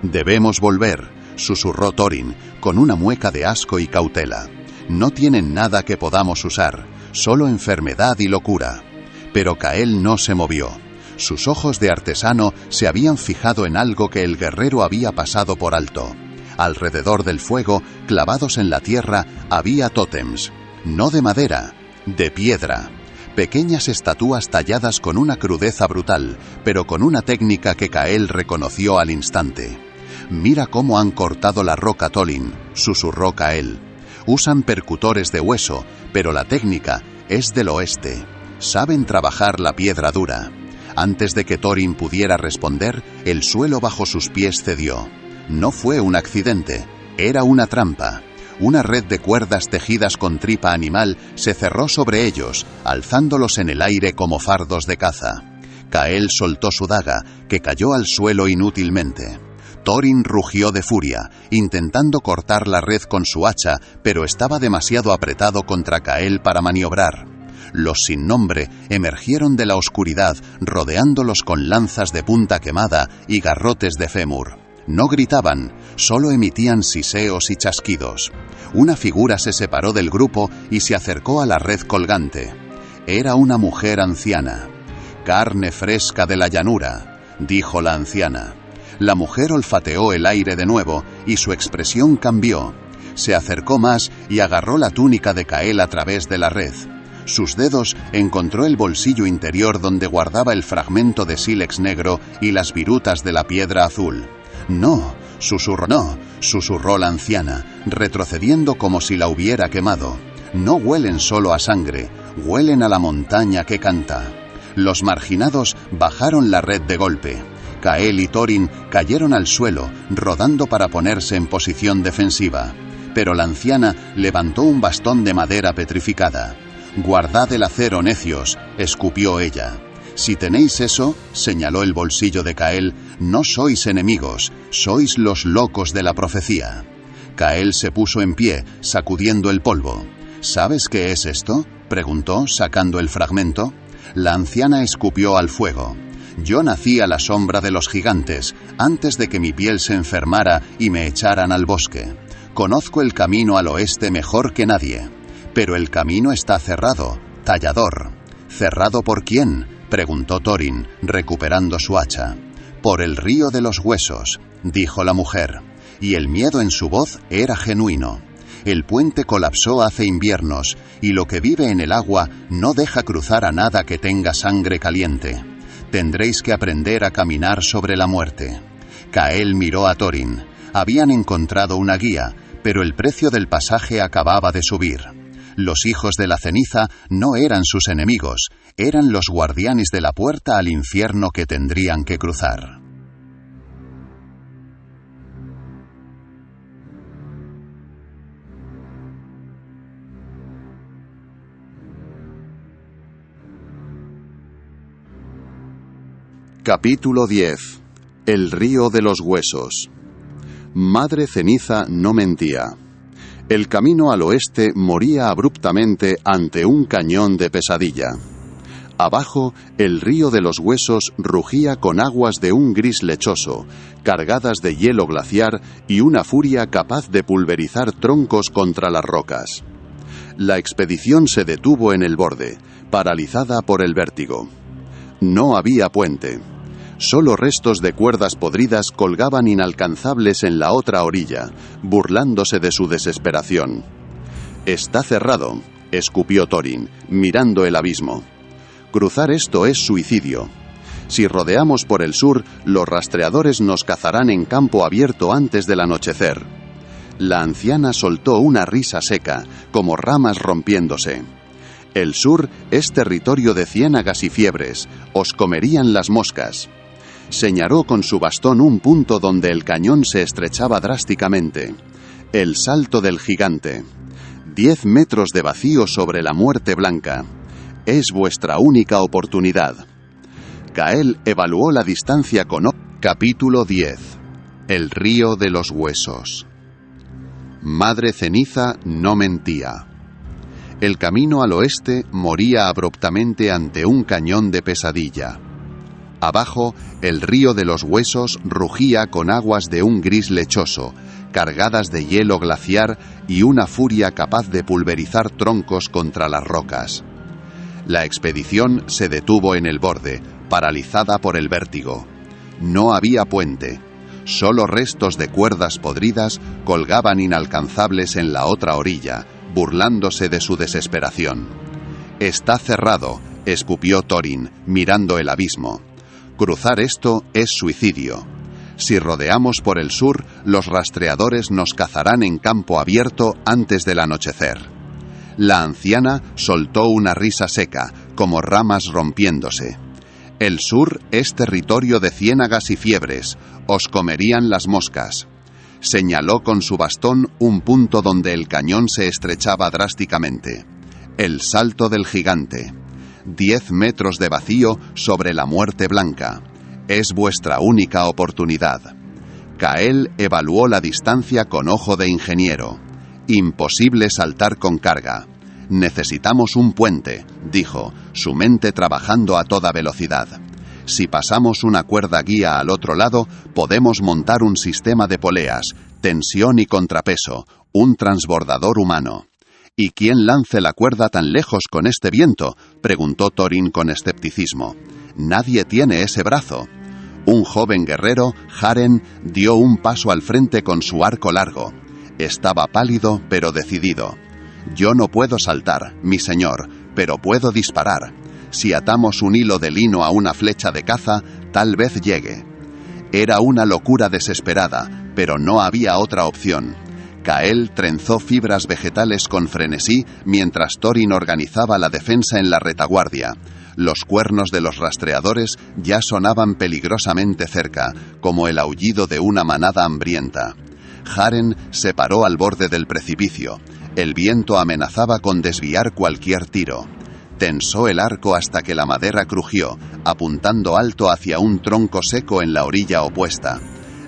«Debemos volver», susurró Thorin, con una mueca de asco y cautela. «No tienen nada que podamos usar, solo enfermedad y locura». Pero Kael no se movió. Sus ojos de artesano se habían fijado en algo que el guerrero había pasado por alto. Alrededor del fuego, clavados en la tierra, había tótems. No de madera, de piedra. Pequeñas estatuas talladas con una crudeza brutal, pero con una técnica que Kael reconoció al instante. «Mira cómo han cortado la roca, Thorin», susurró Kael. «Usan percutores de hueso, pero la técnica es del oeste. Saben trabajar la piedra dura». Antes de que Thorin pudiera responder, el suelo bajo sus pies cedió. No fue un accidente, era una trampa. Una red de cuerdas tejidas con tripa animal se cerró sobre ellos, alzándolos en el aire como fardos de caza. Kael soltó su daga, que cayó al suelo inútilmente. Thorin rugió de furia, intentando cortar la red con su hacha, pero estaba demasiado apretado contra Kael para maniobrar. Los sin nombre emergieron de la oscuridad, rodeándolos con lanzas de punta quemada y garrotes de fémur. No gritaban, solo emitían siseos y chasquidos. Una figura se separó del grupo y se acercó a la red colgante. Era una mujer anciana. «Carne fresca de la llanura», dijo la anciana. La mujer olfateó el aire de nuevo y su expresión cambió. Se acercó más y agarró la túnica de Kael a través de la red. Sus dedos encontró el bolsillo interior donde guardaba el fragmento de sílex negro y las virutas de la piedra azul. «No», susurró la anciana, retrocediendo como si la hubiera quemado. «No huelen solo a sangre, huelen a la montaña que canta». Los marginados bajaron la red de golpe. Kael y Thorin cayeron al suelo, rodando para ponerse en posición defensiva. Pero la anciana levantó un bastón de madera petrificada. «Guardad el acero, necios», escupió ella. «Si tenéis eso», señaló el bolsillo de Kael, «no sois enemigos, sois los locos de la profecía». Kael se puso en pie, sacudiendo el polvo. «¿Sabes qué es esto?», preguntó, sacando el fragmento. La anciana escupió al fuego. «Yo nací a la sombra de los gigantes, antes de que mi piel se enfermara y me echaran al bosque. Conozco el camino al oeste mejor que nadie. Pero el camino está cerrado, tallador». «¿Cerrado por quién?», preguntó Thorin, recuperando su hacha. «Por el río de los huesos», dijo la mujer, y el miedo en su voz era genuino. El puente colapsó hace inviernos, y lo que vive en el agua no deja cruzar a nada que tenga sangre caliente. Tendréis que aprender a caminar sobre la muerte. Kael miró a Thorin. Habían encontrado una guía, pero el precio del pasaje acababa de subir. Los hijos de la ceniza no eran sus enemigos, eran los guardianes de la puerta al infierno que tendrían que cruzar. Capítulo 10. El río de los huesos. Madre Ceniza no mentía. El camino al oeste moría abruptamente ante un cañón de pesadilla. Abajo, el río de los huesos rugía con aguas de un gris lechoso, cargadas de hielo glaciar y una furia capaz de pulverizar troncos contra las rocas. La expedición se detuvo en el borde, paralizada por el vértigo. No había puente. Solo restos de cuerdas podridas colgaban inalcanzables en la otra orilla, burlándose de su desesperación. «Está cerrado», escupió Thorin, mirando el abismo. «Cruzar esto es suicidio. Si rodeamos por el sur, los rastreadores nos cazarán en campo abierto antes del anochecer». La anciana soltó una risa seca, como ramas rompiéndose. «El sur es territorio de ciénagas y fiebres, os comerían las moscas». Señaló con su bastón un punto donde el cañón se estrechaba drásticamente. El salto del gigante. 10 metros de vacío sobre la muerte blanca. Es vuestra única oportunidad. Kael evaluó la distancia con... Capítulo 10. El río de los huesos. Madre Ceniza no mentía. El camino al oeste moría abruptamente ante un cañón de pesadilla. Abajo, el río de los huesos rugía con aguas de un gris lechoso, cargadas de hielo glaciar y una furia capaz de pulverizar troncos contra las rocas. La expedición se detuvo en el borde, paralizada por el vértigo. No había puente. Solo restos de cuerdas podridas colgaban inalcanzables en la otra orilla, burlándose de su desesperación. «Está cerrado», escupió Thorin, mirando el abismo. «Cruzar esto es suicidio. Si rodeamos por el sur, los rastreadores nos cazarán en campo abierto antes del anochecer». La anciana soltó una risa seca, como ramas rompiéndose. «El sur es territorio de ciénagas y fiebres, os comerían las moscas». Señaló con su bastón un punto donde el cañón se estrechaba drásticamente. El salto del gigante. 10 metros de vacío sobre la muerte blanca. Es vuestra única oportunidad. Kael evaluó la distancia con ojo de ingeniero. Imposible saltar con carga. Necesitamos un puente, dijo, su mente trabajando a toda velocidad. Si pasamos una cuerda guía al otro lado, podemos montar un sistema de poleas, tensión y contrapeso, un transbordador humano. «¿Y quién lance la cuerda tan lejos con este viento?», preguntó Thorin con escepticismo. «Nadie tiene ese brazo». Un joven guerrero, Haren, dio un paso al frente con su arco largo. Estaba pálido, pero decidido. «Yo no puedo saltar, mi señor, pero puedo disparar. Si atamos un hilo de lino a una flecha de caza, tal vez llegue». Era una locura desesperada, pero no había otra opción. Kael trenzó fibras vegetales con frenesí mientras Thorin organizaba la defensa en la retaguardia. Los cuernos de los rastreadores ya sonaban peligrosamente cerca, como el aullido de una manada hambrienta. Haren se paró al borde del precipicio. El viento amenazaba con desviar cualquier tiro. Tensó el arco hasta que la madera crujió, apuntando alto hacia un tronco seco en la orilla opuesta.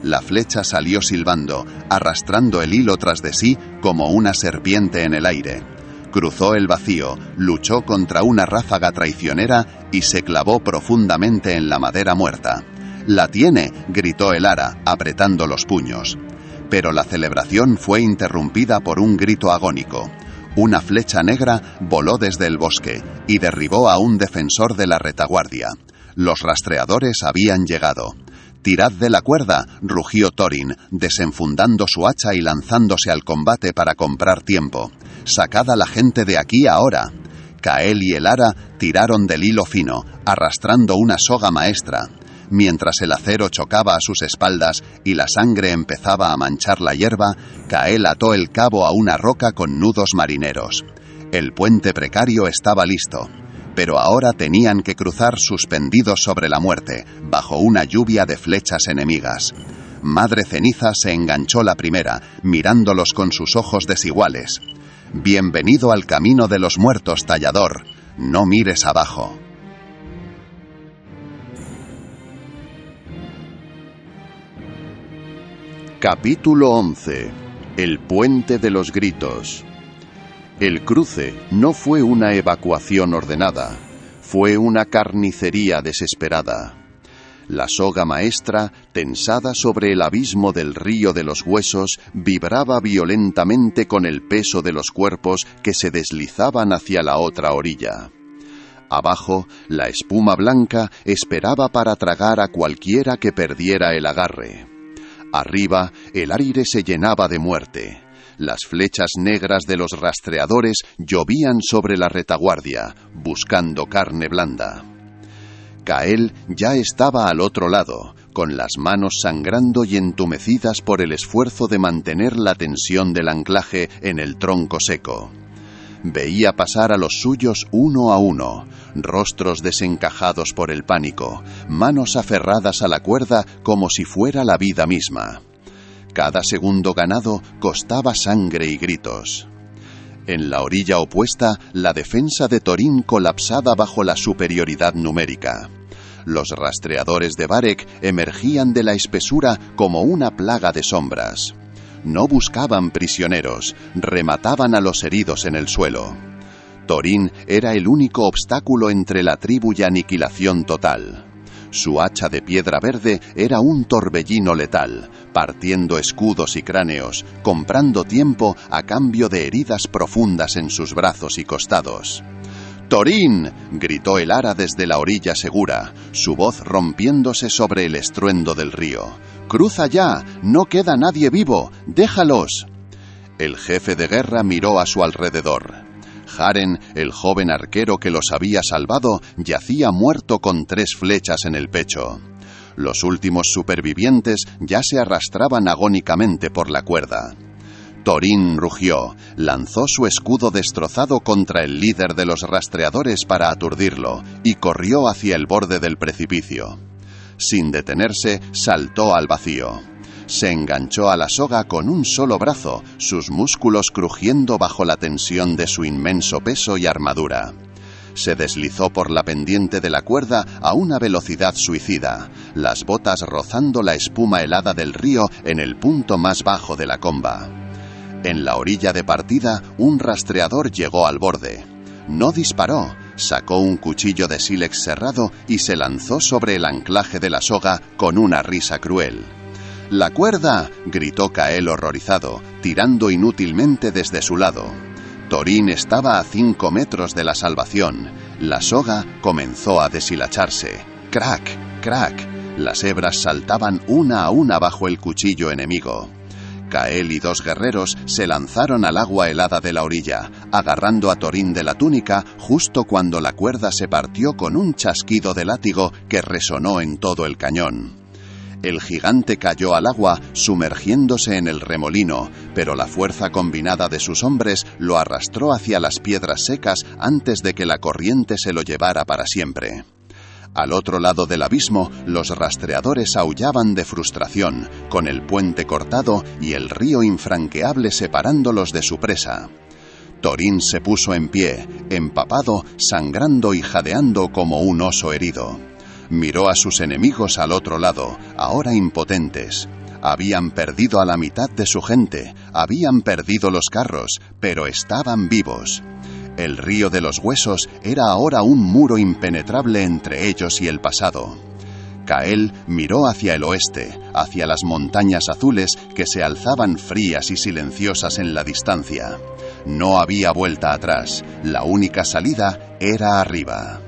La flecha salió silbando, arrastrando el hilo tras de sí como una serpiente en el aire. Cruzó el vacío, luchó contra una ráfaga traicionera y se clavó profundamente en la madera muerta. «¡La tiene!», gritó el ara, apretando los puños. Pero la celebración fue interrumpida por un grito agónico. Una flecha negra voló desde el bosque y derribó a un defensor de la retaguardia. Los rastreadores habían llegado. «Tirad de la cuerda», rugió Thorin, desenfundando su hacha y lanzándose al combate para comprar tiempo. «Sacad a la gente de aquí ahora». Kael y Elara tiraron del hilo fino, arrastrando una soga maestra. Mientras el acero chocaba a sus espaldas y la sangre empezaba a manchar la hierba, Kael ató el cabo a una roca con nudos marineros. El puente precario estaba listo, pero ahora tenían que cruzar suspendidos sobre la muerte, bajo una lluvia de flechas enemigas. Madre Ceniza se enganchó la primera, mirándolos con sus ojos desiguales. «Bienvenido al camino de los muertos, tallador. No mires abajo». Capítulo 11. El puente de los gritos. El cruce no fue una evacuación ordenada, fue una carnicería desesperada. La soga maestra, tensada sobre el abismo del río de los huesos, vibraba violentamente con el peso de los cuerpos que se deslizaban hacia la otra orilla. Abajo, la espuma blanca esperaba para tragar a cualquiera que perdiera el agarre. Arriba, el aire se llenaba de muerte. Las flechas negras de los rastreadores llovían sobre la retaguardia, buscando carne blanda. Kael ya estaba al otro lado, con las manos sangrando y entumecidas por el esfuerzo de mantener la tensión del anclaje en el tronco seco. Veía pasar a los suyos uno a uno, rostros desencajados por el pánico, manos aferradas a la cuerda como si fuera la vida misma. Cada segundo ganado costaba sangre y gritos. En la orilla opuesta, la defensa de Thorin colapsada bajo la superioridad numérica. Los rastreadores de Varek emergían de la espesura como una plaga de sombras. No buscaban prisioneros, remataban a los heridos en el suelo. Thorin era el único obstáculo entre la tribu y aniquilación total. Su hacha de piedra verde era un torbellino letal, partiendo escudos y cráneos, comprando tiempo a cambio de heridas profundas en sus brazos y costados. «¡Thorin!», gritó Elara desde la orilla segura, su voz rompiéndose sobre el estruendo del río. «¡Cruza ya! ¡No queda nadie vivo! ¡Déjalos!». El jefe de guerra miró a su alrededor. Haren, el joven arquero que los había salvado, yacía muerto con 3 flechas en el pecho. Los últimos supervivientes ya se arrastraban agónicamente por la cuerda. Thorin rugió, lanzó su escudo destrozado contra el líder de los rastreadores para aturdirlo, y corrió hacia el borde del precipicio. Sin detenerse, saltó al vacío. Se enganchó a la soga con un solo brazo, sus músculos crujiendo bajo la tensión de su inmenso peso y armadura. Se deslizó por la pendiente de la cuerda a una velocidad suicida, las botas rozando la espuma helada del río en el punto más bajo de la comba. En la orilla de partida, un rastreador llegó al borde. No disparó, sacó un cuchillo de sílex cerrado y se lanzó sobre el anclaje de la soga con una risa cruel. «¡La cuerda!», gritó Kael horrorizado, tirando inútilmente desde su lado. Thorin estaba a 5 metros de la salvación. La soga comenzó a deshilacharse. ¡Crack! ¡Crack! Las hebras saltaban una a una bajo el cuchillo enemigo. Kael y 2 guerreros se lanzaron al agua helada de la orilla, agarrando a Thorin de la túnica justo cuando la cuerda se partió con un chasquido de látigo que resonó en todo el cañón. El gigante cayó al agua, sumergiéndose en el remolino, pero la fuerza combinada de sus hombres lo arrastró hacia las piedras secas antes de que la corriente se lo llevara para siempre. Al otro lado del abismo, los rastreadores aullaban de frustración, con el puente cortado y el río infranqueable separándolos de su presa. Thorin se puso en pie, empapado, sangrando y jadeando como un oso herido. Miró a sus enemigos al otro lado, ahora impotentes. Habían perdido a la mitad de su gente, habían perdido los carros, pero estaban vivos. El río de los huesos era ahora un muro impenetrable entre ellos y el pasado. Kael miró hacia el oeste, hacia las montañas azules que se alzaban frías y silenciosas en la distancia. No había vuelta atrás, la única salida era arriba.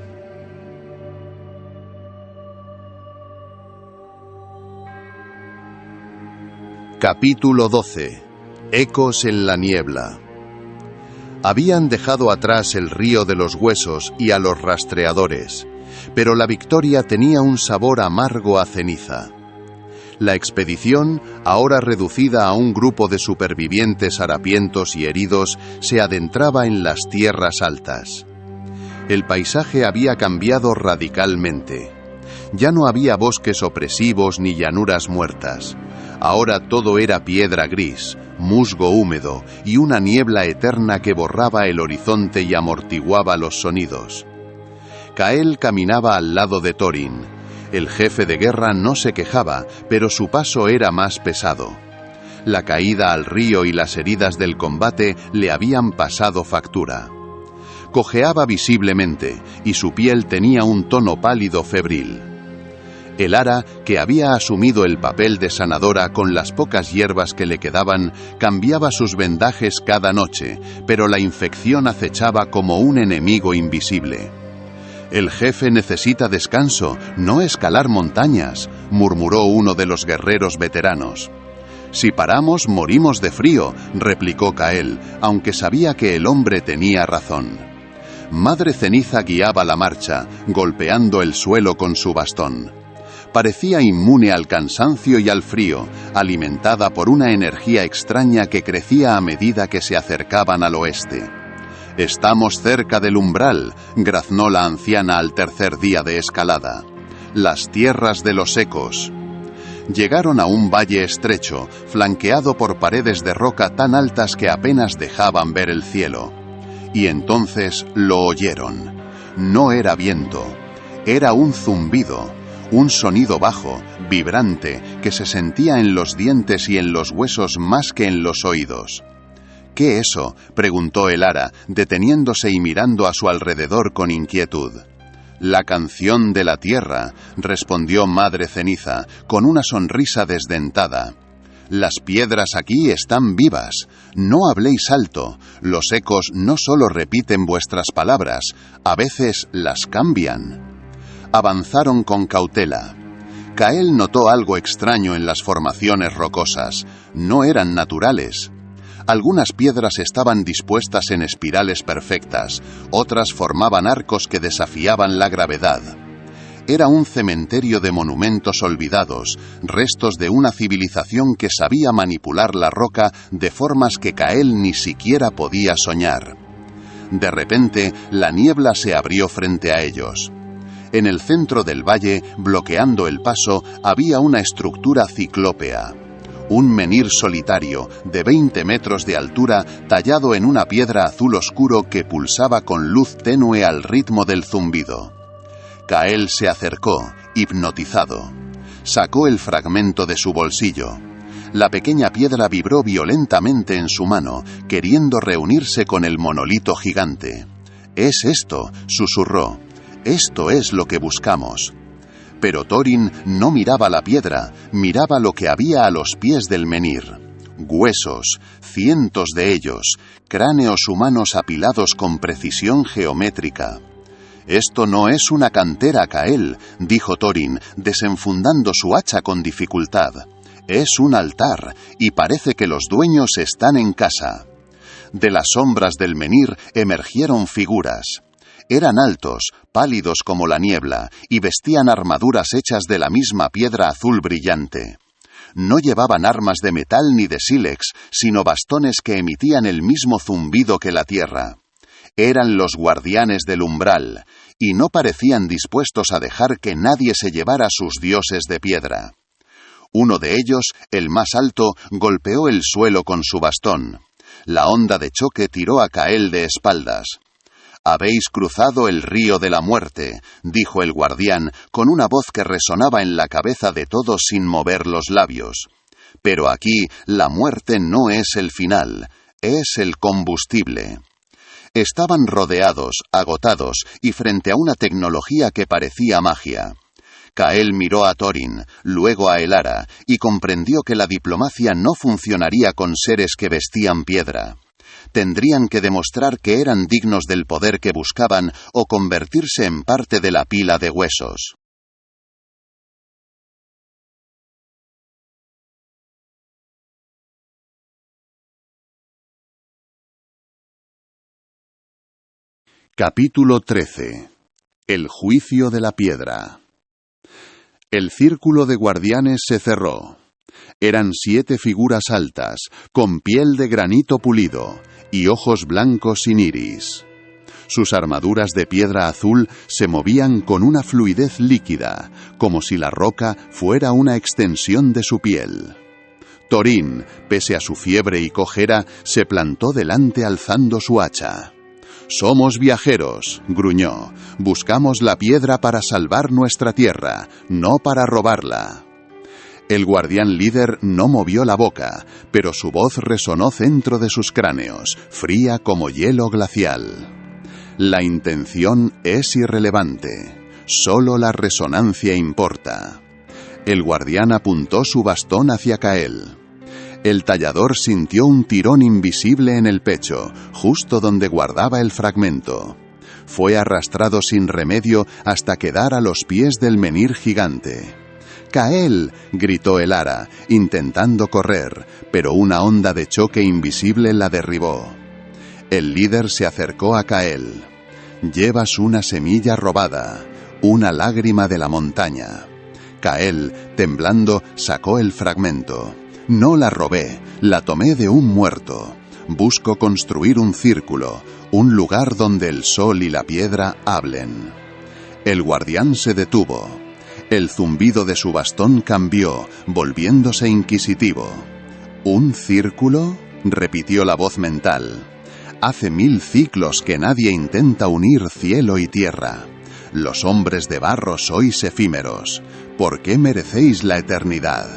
Capítulo 12. Ecos en la niebla. Habían dejado atrás el río de los huesos y a los rastreadores, pero la victoria tenía un sabor amargo a ceniza. La expedición, ahora reducida a un grupo de supervivientes harapientos y heridos, se adentraba en las tierras altas. El paisaje había cambiado radicalmente. Ya no había bosques opresivos ni llanuras muertas. Ahora todo era piedra gris, musgo húmedo y una niebla eterna que borraba el horizonte y amortiguaba los sonidos. Kael caminaba al lado de Thorin. El jefe de guerra no se quejaba, pero su paso era más pesado. La caída al río y las heridas del combate le habían pasado factura. Cojeaba visiblemente y su piel tenía un tono pálido febril. Elara, que había asumido el papel de sanadora con las pocas hierbas que le quedaban, cambiaba sus vendajes cada noche, pero la infección acechaba como un enemigo invisible. «El jefe necesita descanso, no escalar montañas», murmuró uno de los guerreros veteranos. «Si paramos, morimos de frío», replicó Kael, aunque sabía que el hombre tenía razón. Madre Ceniza guiaba la marcha, golpeando el suelo con su bastón. Parecía inmune al cansancio y al frío, alimentada por una energía extraña que crecía a medida que se acercaban al oeste. «Estamos cerca del umbral», graznó la anciana al tercer día de escalada. «Las tierras de los ecos». Llegaron a un valle estrecho, flanqueado por paredes de roca tan altas que apenas dejaban ver el cielo. Y entonces lo oyeron. No era viento, era un zumbido. Un sonido bajo, vibrante, que se sentía en los dientes y en los huesos más que en los oídos. «¿Qué eso?», preguntó Elara, deteniéndose y mirando a su alrededor con inquietud. «La canción de la tierra», respondió Madre Ceniza, con una sonrisa desdentada. «Las piedras aquí están vivas. No habléis alto. Los ecos no solo repiten vuestras palabras, a veces las cambian». Avanzaron con cautela. Kael notó algo extraño en las formaciones rocosas. No eran naturales. Algunas piedras estaban dispuestas en espirales perfectas, otras formaban arcos que desafiaban la gravedad. Era un cementerio de monumentos olvidados, restos de una civilización que sabía manipular la roca de formas que Kael ni siquiera podía soñar. De repente, la niebla se abrió frente a ellos. En el centro del valle, bloqueando el paso, había una estructura ciclópea. Un menhir solitario, de 20 metros de altura, tallado en una piedra azul oscuro que pulsaba con luz tenue al ritmo del zumbido. Kael se acercó, hipnotizado. Sacó el fragmento de su bolsillo. La pequeña piedra vibró violentamente en su mano, queriendo reunirse con el monolito gigante. «Es esto», susurró. «Esto es lo que buscamos». Pero Thorin no miraba la piedra, miraba lo que había a los pies del menhir. Huesos, cientos de ellos, cráneos humanos apilados con precisión geométrica. «Esto no es una cantera, Kael», dijo Thorin, desenfundando su hacha con dificultad. «Es un altar, y parece que los dueños están en casa». De las sombras del menhir emergieron figuras. Eran altos, pálidos como la niebla, y vestían armaduras hechas de la misma piedra azul brillante. No llevaban armas de metal ni de sílex, sino bastones que emitían el mismo zumbido que la tierra. Eran los guardianes del umbral, y no parecían dispuestos a dejar que nadie se llevara sus dioses de piedra. Uno de ellos, el más alto, golpeó el suelo con su bastón. La onda de choque tiró a Kael de espaldas. «Habéis cruzado el río de la muerte», dijo el guardián, con una voz que resonaba en la cabeza de todos sin mover los labios. «Pero aquí la muerte no es el final, es el combustible». Estaban rodeados, agotados, y frente a una tecnología que parecía magia. Kael miró a Thorin, luego a Elara, y comprendió que la diplomacia no funcionaría con seres que vestían piedra. Tendrían que demostrar que eran dignos del poder que buscaban o convertirse en parte de la pila de huesos. Capítulo 13. El juicio de la piedra. El círculo de guardianes se cerró. Eran 7 figuras altas, con piel de granito pulido y ojos blancos sin iris. Sus armaduras de piedra azul se movían con una fluidez líquida, como si la roca fuera una extensión de su piel. Thorin, pese a su fiebre y cojera, se plantó delante alzando su hacha. «Somos viajeros», gruñó. «Buscamos la piedra para salvar nuestra tierra, no para robarla». El guardián líder no movió la boca, pero su voz resonó dentro de sus cráneos, fría como hielo glacial. La intención es irrelevante, solo la resonancia importa. El guardián apuntó su bastón hacia Kael. El tallador sintió un tirón invisible en el pecho, justo donde guardaba el fragmento. Fue arrastrado sin remedio hasta quedar a los pies del menhir gigante. «¡Kael!», gritó el ara, intentando correr, pero una onda de choque invisible la derribó. El líder se acercó a Kael. «Llevas una semilla robada, una lágrima de la montaña». Kael, temblando, sacó el fragmento. «No la robé, la tomé de un muerto. Busco construir un círculo, un lugar donde el sol y la piedra hablen». El guardián se detuvo. El zumbido de su bastón cambió, volviéndose inquisitivo. «¿Un círculo?», repitió la voz mental. «Hace 1000 ciclos que nadie intenta unir cielo y tierra. Los hombres de barro sois efímeros. ¿Por qué merecéis la eternidad?»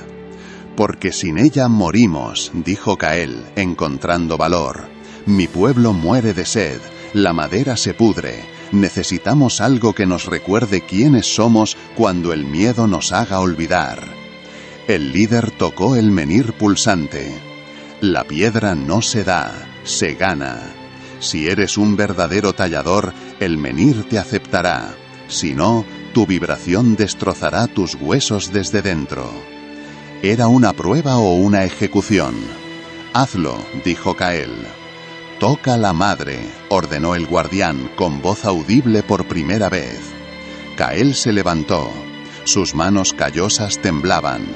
«Porque sin ella morimos», dijo Kael, encontrando valor. «Mi pueblo muere de sed, la madera se pudre. Necesitamos algo que nos recuerde quiénes somos cuando el miedo nos haga olvidar». El líder tocó el menhir pulsante. «La piedra no se da, se gana. Si eres un verdadero tallador, el menhir te aceptará. Si no, tu vibración destrozará tus huesos desde dentro». ¿Era una prueba o una ejecución? «Hazlo», dijo Kael. «Toca la madre», ordenó el guardián con voz audible por primera vez. Kael se levantó. Sus manos callosas temblaban.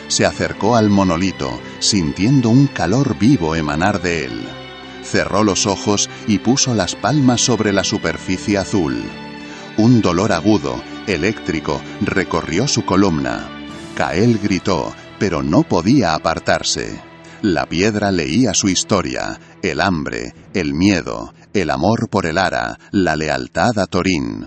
Se acercó al monolito, sintiendo un calor vivo emanar de él. Cerró los ojos y puso las palmas sobre la superficie azul. Un dolor agudo, eléctrico, recorrió su columna. Kael gritó, pero no podía apartarse. La piedra leía su historia, el hambre, el miedo, el amor por el ara, la lealtad a Thorin.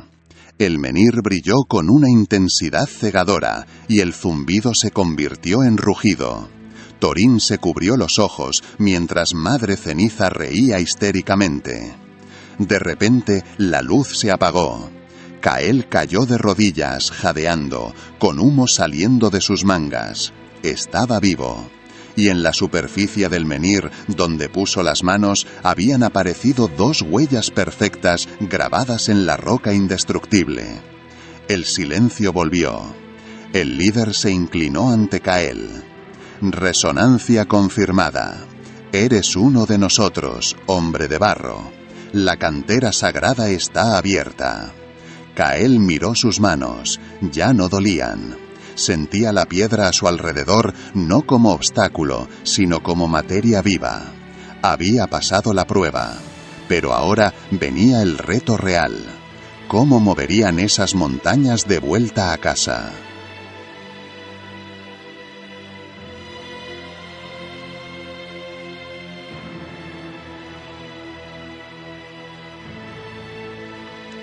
El menhir brilló con una intensidad cegadora y el zumbido se convirtió en rugido. Thorin se cubrió los ojos mientras Madre Ceniza reía histéricamente. De repente, la luz se apagó. Kael cayó de rodillas, jadeando, con humo saliendo de sus mangas. Estaba vivo. Y en la superficie del menhir, donde puso las manos, habían aparecido 2 huellas perfectas grabadas en la roca indestructible. El silencio volvió. El líder se inclinó ante Kael. «Resonancia confirmada. Eres uno de nosotros, hombre de barro. La cantera sagrada está abierta». Kael miró sus manos. Ya no dolían. Sentía la piedra a su alrededor no como obstáculo, sino como materia viva. Había pasado la prueba, pero ahora venía el reto real. ¿Cómo moverían esas montañas de vuelta a casa?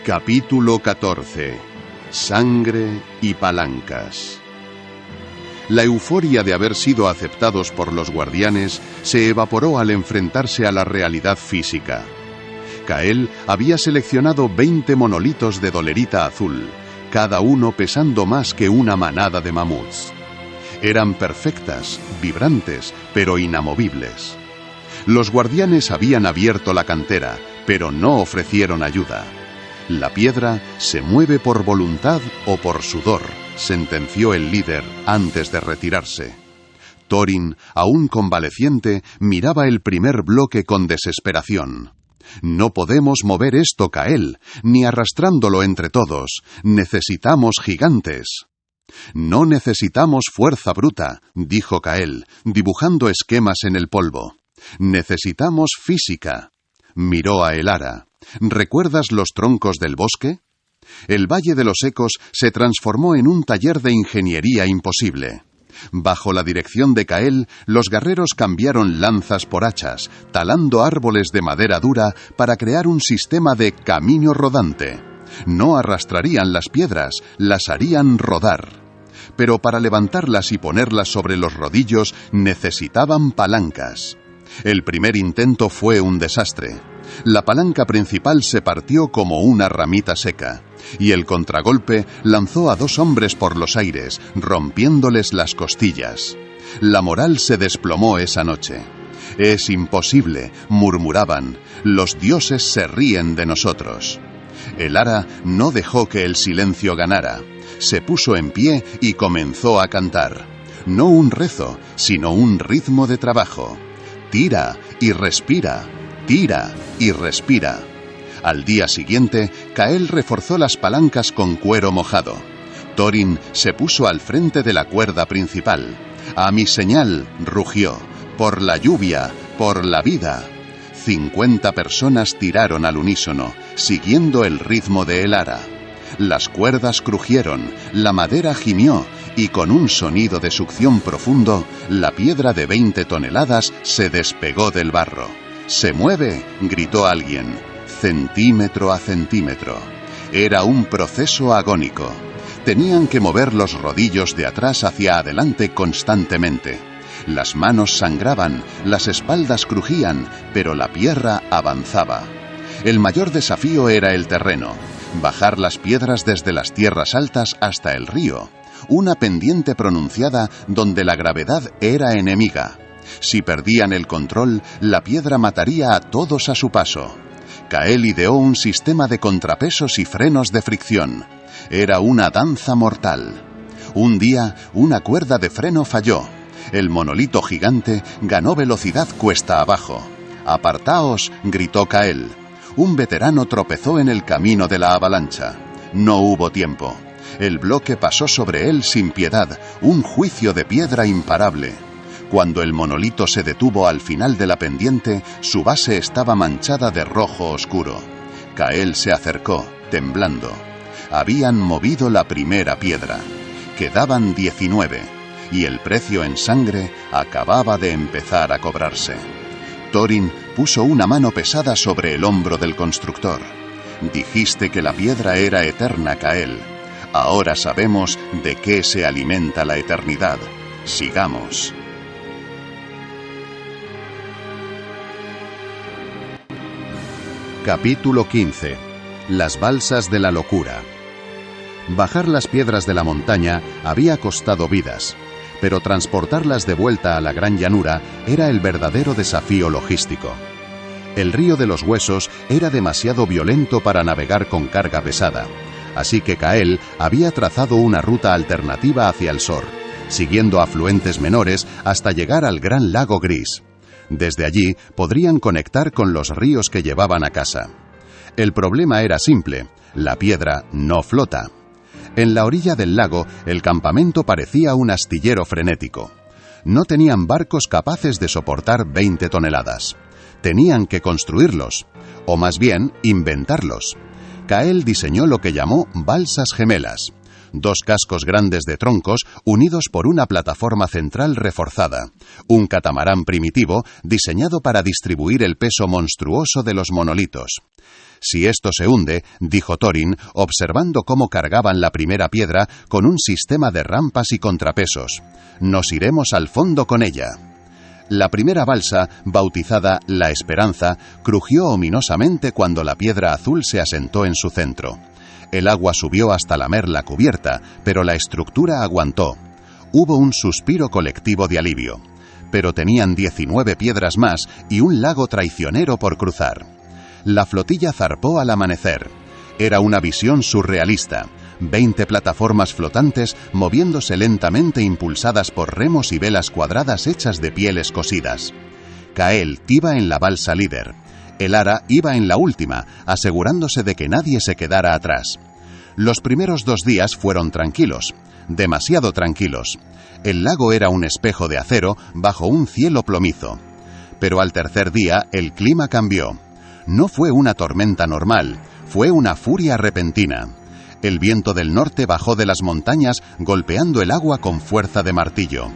Capítulo 14. Sangre y palancas. La euforia de haber sido aceptados por los guardianes se evaporó al enfrentarse a la realidad física. Kael había seleccionado 20 monolitos de dolerita azul, cada uno pesando más que una manada de mamuts. Eran perfectas, vibrantes, pero inamovibles. Los guardianes habían abierto la cantera, pero no ofrecieron ayuda. La piedra se mueve por voluntad o por sudor, sentenció el líder antes de retirarse. Thorin, aún convaleciente, miraba el primer bloque con desesperación. No podemos mover esto, Kael, ni arrastrándolo entre todos. Necesitamos gigantes. No necesitamos fuerza bruta, dijo Kael, dibujando esquemas en el polvo. Necesitamos física. Miró a Elara. ¿Recuerdas los troncos del bosque? El Valle de los Ecos se transformó en un taller de ingeniería imposible. Bajo la dirección de Kael, los guerreros cambiaron lanzas por hachas, talando árboles de madera dura para crear un sistema de camino rodante. No arrastrarían las piedras, las harían rodar. Pero para levantarlas y ponerlas sobre los rodillos necesitaban palancas. El primer intento fue un desastre. La palanca principal se partió como una ramita seca, y el contragolpe lanzó a 2 hombres por los aires, rompiéndoles las costillas. La moral se desplomó esa noche. «Es imposible», murmuraban, «los dioses se ríen de nosotros». Elara no dejó que el silencio ganara. Se puso en pie y comenzó a cantar. No un rezo, sino un ritmo de trabajo. Tira y respira, tira y respira. Al día siguiente, Kael reforzó las palancas con cuero mojado. Thorin se puso al frente de la cuerda principal. «A mi señal», rugió, «por la lluvia, por la vida». 50 personas tiraron al unísono, siguiendo el ritmo de Elara. Las cuerdas crujieron, la madera gimió, y con un sonido de succión profundo, la piedra de 20 toneladas se despegó del barro. «¡Se mueve!», gritó alguien, centímetro a centímetro. Era un proceso agónico. Tenían que mover los rodillos de atrás hacia adelante constantemente. Las manos sangraban, las espaldas crujían, pero la tierra avanzaba. El mayor desafío era el terreno. Bajar las piedras desde las tierras altas hasta el río, una pendiente pronunciada donde la gravedad era enemiga. Si perdían el control, la piedra mataría a todos a su paso. Kael ideó un sistema de contrapesos y frenos de fricción. Era una danza mortal. Un día, una cuerda de freno falló. El monolito gigante ganó velocidad cuesta abajo. «¡Apartaos!», gritó Kael. Un veterano tropezó en el camino de la avalancha. No hubo tiempo. El bloque pasó sobre él sin piedad, un juicio de piedra imparable. Cuando el monolito se detuvo al final de la pendiente, su base estaba manchada de rojo oscuro. Kael se acercó, temblando. Habían movido la primera piedra. Quedaban 19, y el precio en sangre acababa de empezar a cobrarse. Thorin puso una mano pesada sobre el hombro del constructor. «Dijiste que la piedra era eterna, Kael. Ahora sabemos de qué se alimenta la eternidad. Sigamos». Capítulo 15. Las balsas de la locura. Bajar las piedras de la montaña había costado vidas, pero transportarlas de vuelta a la gran llanura era el verdadero desafío logístico. El río de los huesos era demasiado violento para navegar con carga pesada, así que Kael había trazado una ruta alternativa hacia el sur, siguiendo afluentes menores hasta llegar al gran lago gris. Desde allí podrían conectar con los ríos que llevaban a casa. El problema era simple: la piedra no flota. En la orilla del lago, el campamento parecía un astillero frenético. No tenían barcos capaces de soportar 20 toneladas. Tenían que construirlos, o más bien, inventarlos. Kael diseñó lo que llamó balsas gemelas, 2 cascos grandes de troncos unidos por una plataforma central reforzada, un catamarán primitivo diseñado para distribuir el peso monstruoso de los monolitos. «Si esto se hunde», dijo Thorin, observando cómo cargaban la primera piedra con un sistema de rampas y contrapesos, «nos iremos al fondo con ella». La primera balsa, bautizada La Esperanza, crujió ominosamente cuando la piedra azul se asentó en su centro. El agua subió hasta lamer la cubierta, pero la estructura aguantó. Hubo un suspiro colectivo de alivio. Pero tenían 19 piedras más y un lago traicionero por cruzar. La flotilla zarpó al amanecer. Era una visión surrealista. 20 plataformas flotantes moviéndose lentamente impulsadas por remos y velas cuadradas hechas de pieles cosidas. Kael iba en la balsa líder. Elara iba en la última, asegurándose de que nadie se quedara atrás. Los primeros 2 días fueron tranquilos, demasiado tranquilos. El lago era un espejo de acero bajo un cielo plomizo. Pero al tercer día el clima cambió. No fue una tormenta normal, fue una furia repentina. El viento del norte bajó de las montañas golpeando el agua con fuerza de martillo.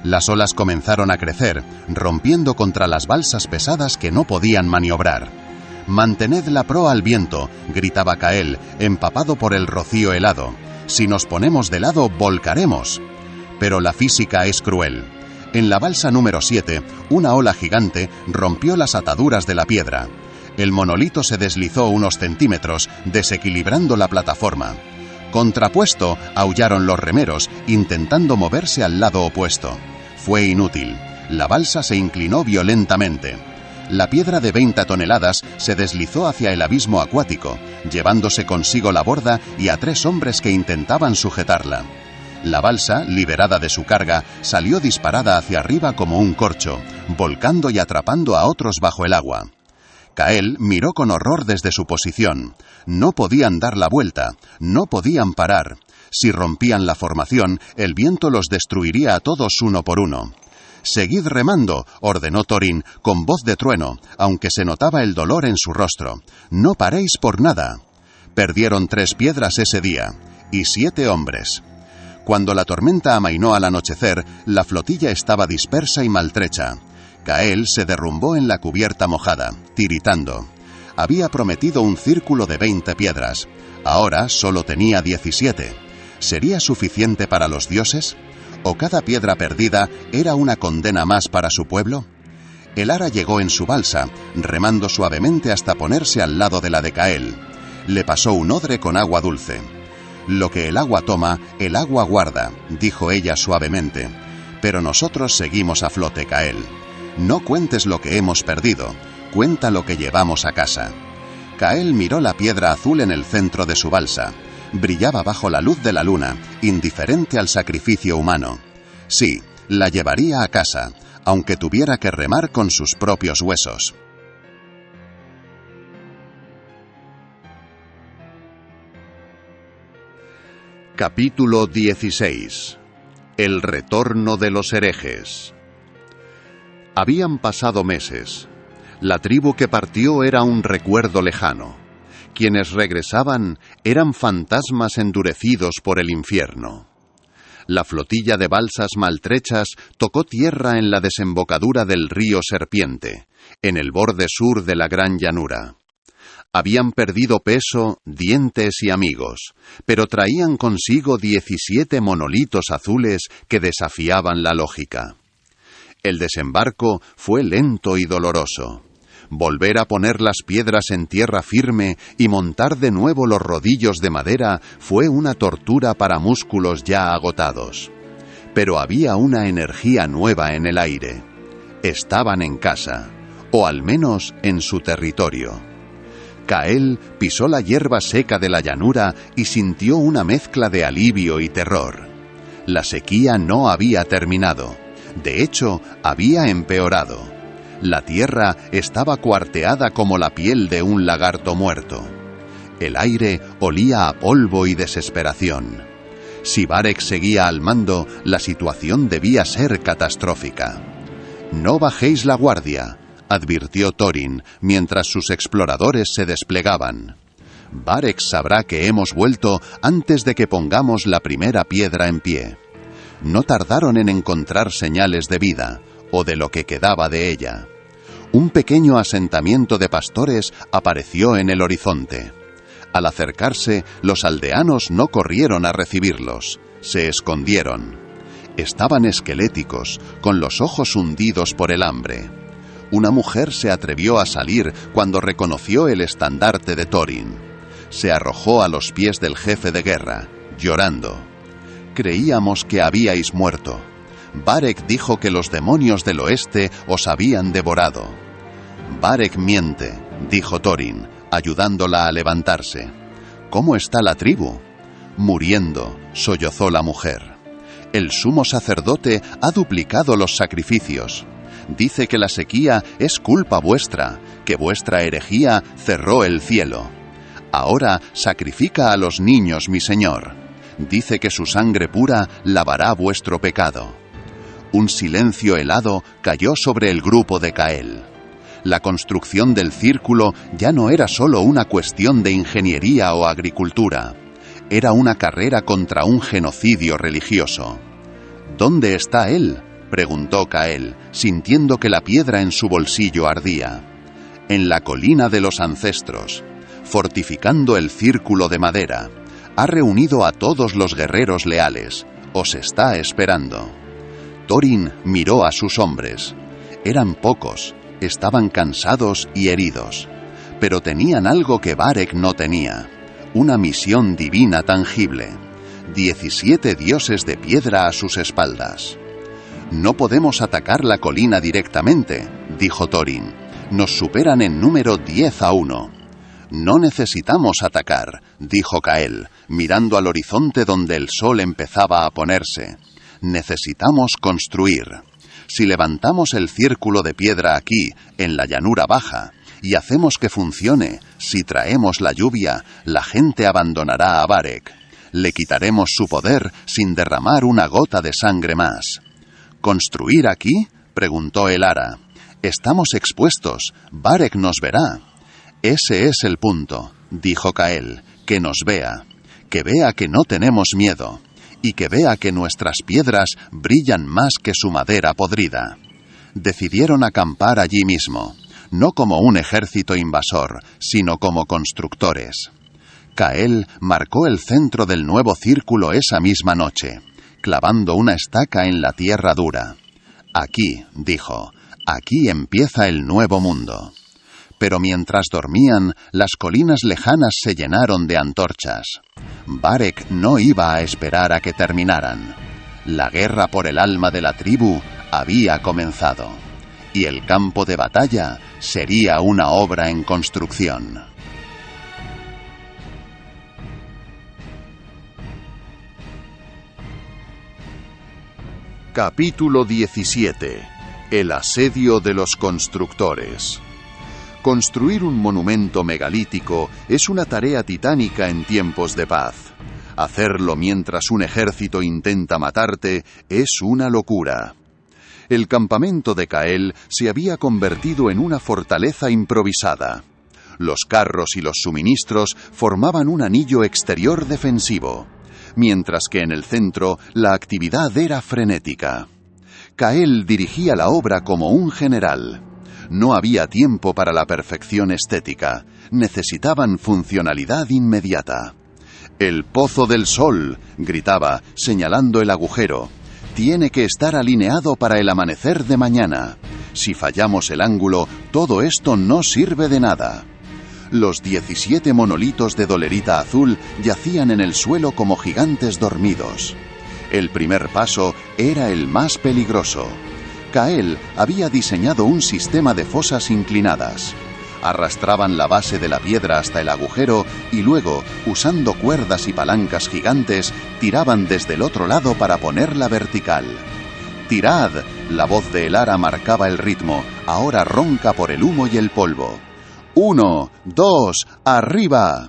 Las olas comenzaron a crecer, rompiendo contra las balsas pesadas que no podían maniobrar. «Mantened la proa al viento», gritaba Kael, empapado por el rocío helado. «Si nos ponemos de lado, volcaremos». Pero la física es cruel. En la balsa número 7, una ola gigante rompió las ataduras de la piedra. El monolito se deslizó unos centímetros, desequilibrando la plataforma. Contrapuesto, aullaron los remeros, intentando moverse al lado opuesto. Fue inútil. La balsa se inclinó violentamente. La piedra de 20 toneladas se deslizó hacia el abismo acuático, llevándose consigo la borda y a 3 hombres que intentaban sujetarla. La balsa, liberada de su carga, salió disparada hacia arriba como un corcho, volcando y atrapando a otros bajo el agua. Kael miró con horror desde su posición. No podían dar la vuelta, no podían parar. Si rompían la formación, el viento los destruiría a todos uno por uno. «Seguid remando», ordenó Thorin, con voz de trueno, aunque se notaba el dolor en su rostro. «No paréis por nada». Perdieron 3 piedras ese día, y 7 hombres. Cuando la tormenta amainó al anochecer, la flotilla estaba dispersa y maltrecha. Kael se derrumbó en la cubierta mojada, tiritando. Había prometido un círculo de 20 piedras. Ahora solo tenía 17. ¿Sería suficiente para los dioses? ¿O cada piedra perdida era una condena más para su pueblo? Elara llegó en su balsa, remando suavemente hasta ponerse al lado de la de Kael. Le pasó un odre con agua dulce. «Lo que el agua toma, el agua guarda», dijo ella suavemente. «Pero nosotros seguimos a flote, Kael. No cuentes lo que hemos perdido, cuenta lo que llevamos a casa». Kael miró la piedra azul en el centro de su balsa. Brillaba bajo la luz de la luna, indiferente al sacrificio humano. Sí, la llevaría a casa, aunque tuviera que remar con sus propios huesos. Capítulo 16. El retorno de los herejes. Habían pasado meses. La tribu que partió era un recuerdo lejano. Quienes regresaban eran fantasmas endurecidos por el infierno. La flotilla de balsas maltrechas tocó tierra en la desembocadura del río Serpiente, en el borde sur de la gran llanura. Habían perdido peso, dientes y amigos, pero traían consigo 17 monolitos azules que desafiaban la lógica. El desembarco fue lento y doloroso. Volver a poner las piedras en tierra firme y montar de nuevo los rodillos de madera fue una tortura para músculos ya agotados. Pero había una energía nueva en el aire. Estaban en casa, o al menos en su territorio. Kael pisó la hierba seca de la llanura y sintió una mezcla de alivio y terror. La sequía no había terminado. De hecho, había empeorado. La tierra estaba cuarteada como la piel de un lagarto muerto. El aire olía a polvo y desesperación. Si Varek seguía al mando, la situación debía ser catastrófica. «No bajéis la guardia», advirtió Thorin, mientras sus exploradores se desplegaban. «Varek sabrá que hemos vuelto antes de que pongamos la primera piedra en pie». No tardaron en encontrar señales de vida, o de lo que quedaba de ella. Un pequeño asentamiento de pastores apareció en el horizonte. Al acercarse, los aldeanos no corrieron a recibirlos, se escondieron. Estaban esqueléticos, con los ojos hundidos por el hambre. Una mujer se atrevió a salir cuando reconoció el estandarte de Thorin. Se arrojó a los pies del jefe de guerra, llorando. «Creíamos que habíais muerto. Varek dijo que los demonios del oeste os habían devorado». «Varek miente», dijo Thorin, ayudándola a levantarse. «¿Cómo está la tribu?» «Muriendo», sollozó la mujer. «El sumo sacerdote ha duplicado los sacrificios. Dice que la sequía es culpa vuestra, que vuestra herejía cerró el cielo. Ahora sacrifica a los niños, mi señor. Dice que su sangre pura lavará vuestro pecado. Un silencio helado cayó sobre el grupo de Cael. La construcción del círculo ya no era solo una cuestión de ingeniería o agricultura. Era una carrera contra un genocidio religioso. ¿Dónde está él?, preguntó Cael, sintiendo que la piedra en su bolsillo ardía. En la colina de los ancestros, fortificando el círculo de madera. Ha reunido a todos los guerreros leales. Os está esperando. Thorin miró a sus hombres. Eran pocos, estaban cansados y heridos, pero tenían algo que Varek no tenía, una misión divina tangible. 17 dioses de piedra a sus espaldas. No podemos atacar la colina directamente, dijo Thorin. Nos superan en número 10-1. No necesitamos atacar, dijo Cael, mirando al horizonte donde el sol empezaba a ponerse. Necesitamos construir. Si levantamos el círculo de piedra aquí, en la llanura baja, y hacemos que funcione, si traemos la lluvia, la gente abandonará a Varek. Le quitaremos su poder sin derramar una gota de sangre más. ¿Construir aquí?, preguntó Elara. Estamos expuestos. Varek nos verá. Ese es el punto, dijo Cael, que nos vea. Que vea que no tenemos miedo. Y que vea que nuestras piedras brillan más que su madera podrida. Decidieron acampar allí mismo, no como un ejército invasor, sino como constructores. Cael marcó el centro del nuevo círculo esa misma noche, clavando una estaca en la tierra dura. Aquí, dijo, aquí empieza el nuevo mundo. Pero mientras dormían, las colinas lejanas se llenaron de antorchas. Varek no iba a esperar a que terminaran. La guerra por el alma de la tribu había comenzado, y el campo de batalla sería una obra en construcción. Capítulo 17. El asedio de los constructores. Construir un monumento megalítico es una tarea titánica en tiempos de paz. Hacerlo mientras un ejército intenta matarte es una locura. El campamento de Cael se había convertido en una fortaleza improvisada. Los carros y los suministros formaban un anillo exterior defensivo, mientras que en el centro la actividad era frenética. Cael dirigía la obra como un general. No había tiempo para la perfección estética. Necesitaban funcionalidad inmediata. «El pozo del sol», gritaba, señalando el agujero. «Tiene que estar alineado para el amanecer de mañana. Si fallamos el ángulo, todo esto no sirve de nada». Los 17 monolitos de dolerita azul yacían en el suelo como gigantes dormidos. El primer paso era el más peligroso. Cael había diseñado un sistema de fosas inclinadas. Arrastraban la base de la piedra hasta el agujero y luego, usando cuerdas y palancas gigantes, tiraban desde el otro lado para ponerla vertical. «¡Tirad!», la voz de Elara marcaba el ritmo, ahora ronca por el humo y el polvo. «1, 2, arriba».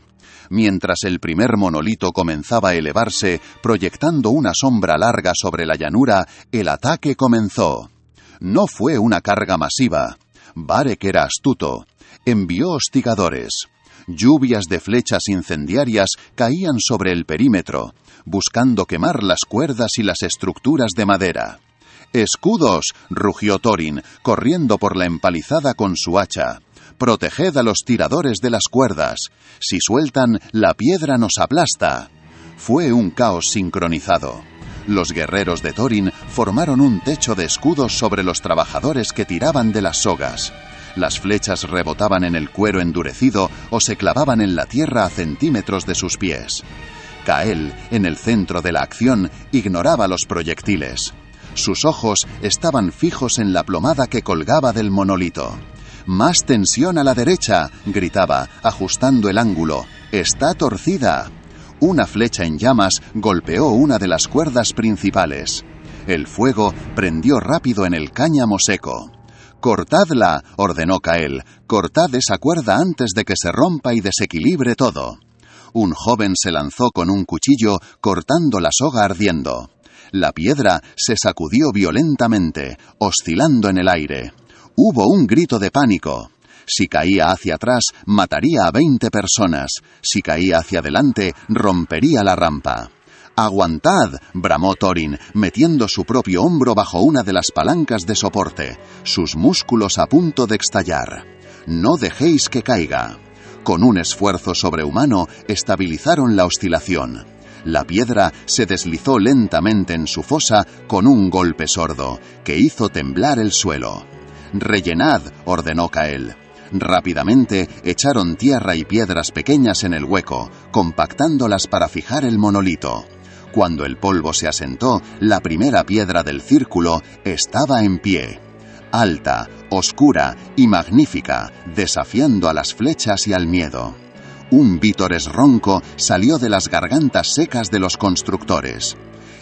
Mientras el primer monolito comenzaba a elevarse, proyectando una sombra larga sobre la llanura, el ataque comenzó. No fue una carga masiva. Varek era astuto. Envió hostigadores. Lluvias de flechas incendiarias caían sobre el perímetro, buscando quemar las cuerdas y las estructuras de madera. «¡Escudos!», rugió Thorin, corriendo por la empalizada con su hacha. «Proteged a los tiradores de las cuerdas. Si sueltan, la piedra nos aplasta». Fue un caos sincronizado. Los guerreros de Thorin formaron un techo de escudos sobre los trabajadores que tiraban de las sogas. Las flechas rebotaban en el cuero endurecido o se clavaban en la tierra a centímetros de sus pies. Cael, en el centro de la acción, ignoraba los proyectiles. Sus ojos estaban fijos en la plomada que colgaba del monolito. «¡Más tensión a la derecha!», gritaba, ajustando el ángulo. «¡Está torcida!». Una flecha en llamas golpeó una de las cuerdas principales. El fuego prendió rápido en el cáñamo seco. «Cortadla», ordenó Kael. «Cortad esa cuerda antes de que se rompa y desequilibre todo». Un joven se lanzó con un cuchillo, cortando la soga ardiendo. La piedra se sacudió violentamente, oscilando en el aire. Hubo un grito de pánico. Si caía hacia atrás, mataría a 20 personas. Si caía hacia adelante, rompería la rampa. «¡Aguantad!», bramó Thorin, metiendo su propio hombro bajo una de las palancas de soporte, sus músculos a punto de estallar. «No dejéis que caiga». Con un esfuerzo sobrehumano, estabilizaron la oscilación. La piedra se deslizó lentamente en su fosa con un golpe sordo, que hizo temblar el suelo. «Rellenad», ordenó Kael. Rápidamente echaron tierra y piedras pequeñas en el hueco, compactándolas para fijar el monolito. Cuando el polvo se asentó, la primera piedra del círculo estaba en pie. Alta, oscura y magnífica, desafiando a las flechas y al miedo. Un vítores ronco salió de las gargantas secas de los constructores.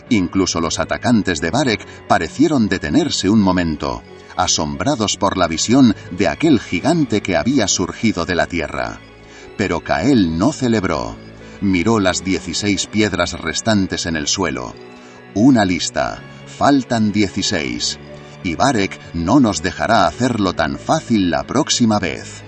Incluso los atacantes de Varek parecieron detenerse un momento, asombrados por la visión de aquel gigante que había surgido de la tierra. Pero Kael no celebró. Miró las 16 piedras restantes en el suelo. Una lista. Faltan 16. Y Varek no nos dejará hacerlo tan fácil la próxima vez.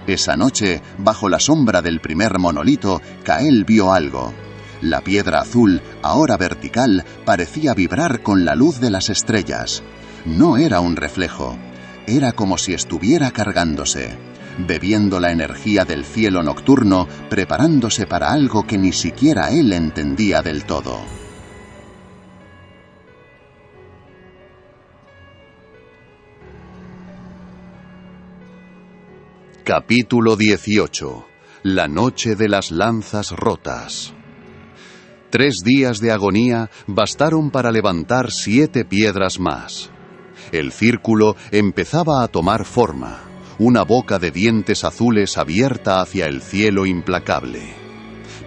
Esa noche, bajo la sombra del primer monolito, Kael vio algo. La piedra azul, ahora vertical, parecía vibrar con la luz de las estrellas. No era un reflejo. Era como si estuviera cargándose, bebiendo la energía del cielo nocturno, preparándose para algo que ni siquiera él entendía del todo. Capítulo 18. La noche de las lanzas rotas. 3 días de agonía bastaron para levantar 7 piedras más. El círculo empezaba a tomar forma, una boca de dientes azules abierta hacia el cielo implacable.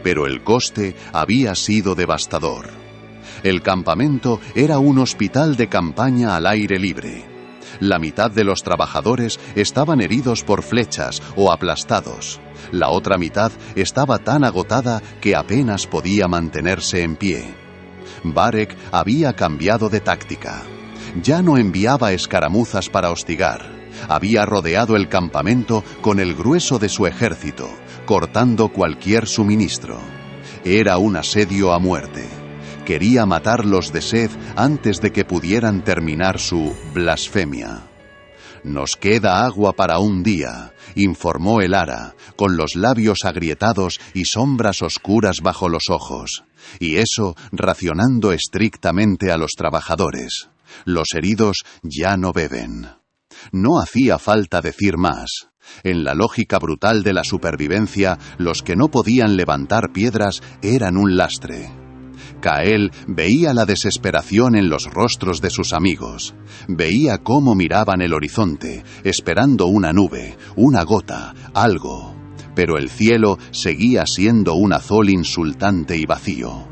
Pero el coste había sido devastador. El campamento era un hospital de campaña al aire libre. La mitad de los trabajadores estaban heridos por flechas o aplastados. La otra mitad estaba tan agotada que apenas podía mantenerse en pie. Varek había cambiado de táctica. Ya no enviaba escaramuzas para hostigar. Había rodeado el campamento con el grueso de su ejército, cortando cualquier suministro. Era un asedio a muerte. Quería matarlos de sed antes de que pudieran terminar su blasfemia. «Nos queda agua para un día», informó el Ara, con los labios agrietados y sombras oscuras bajo los ojos, y eso racionando estrictamente a los trabajadores. Los heridos ya no beben. No hacía falta decir más. En la lógica brutal de la supervivencia, los que no podían levantar piedras eran un lastre. Kael veía la desesperación en los rostros de sus amigos. Veía cómo miraban el horizonte, esperando una nube, una gota, algo. Pero el cielo seguía siendo un azul insultante y vacío.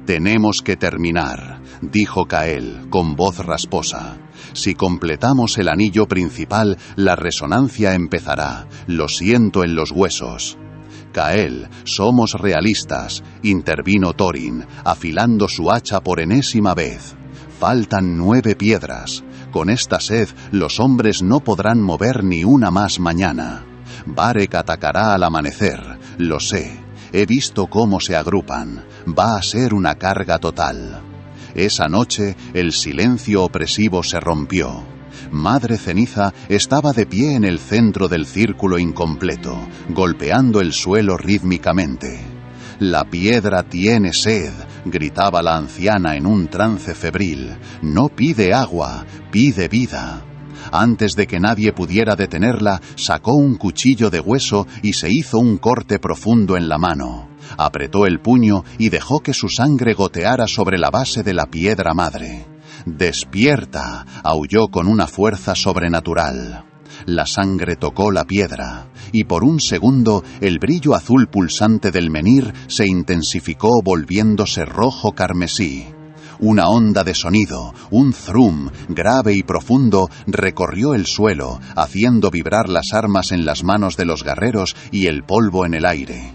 «Tenemos que terminar», dijo Kael, con voz rasposa. «Si completamos el anillo principal, la resonancia empezará. Lo siento en los huesos». «Kael, somos realistas», intervino Thorin, afilando su hacha por enésima vez. «Faltan 9 piedras. Con esta sed, los hombres no podrán mover ni una más mañana. Varek atacará al amanecer, lo sé. He visto cómo se agrupan. Va a ser una carga total». Esa noche, el silencio opresivo se rompió. Madre Ceniza estaba de pie en el centro del círculo incompleto, golpeando el suelo rítmicamente. «La piedra tiene sed», gritaba la anciana en un trance febril. «No pide agua, pide vida». Antes de que nadie pudiera detenerla, sacó un cuchillo de hueso y se hizo un corte profundo en la mano. Apretó el puño y dejó que su sangre goteara sobre la base de la piedra madre. «¡Despierta!», aulló con una fuerza sobrenatural. La sangre tocó la piedra, y por un segundo el brillo azul pulsante del menhir se intensificó volviéndose rojo carmesí. Una onda de sonido, un thrum grave y profundo, recorrió el suelo, haciendo vibrar las armas en las manos de los guerreros y el polvo en el aire.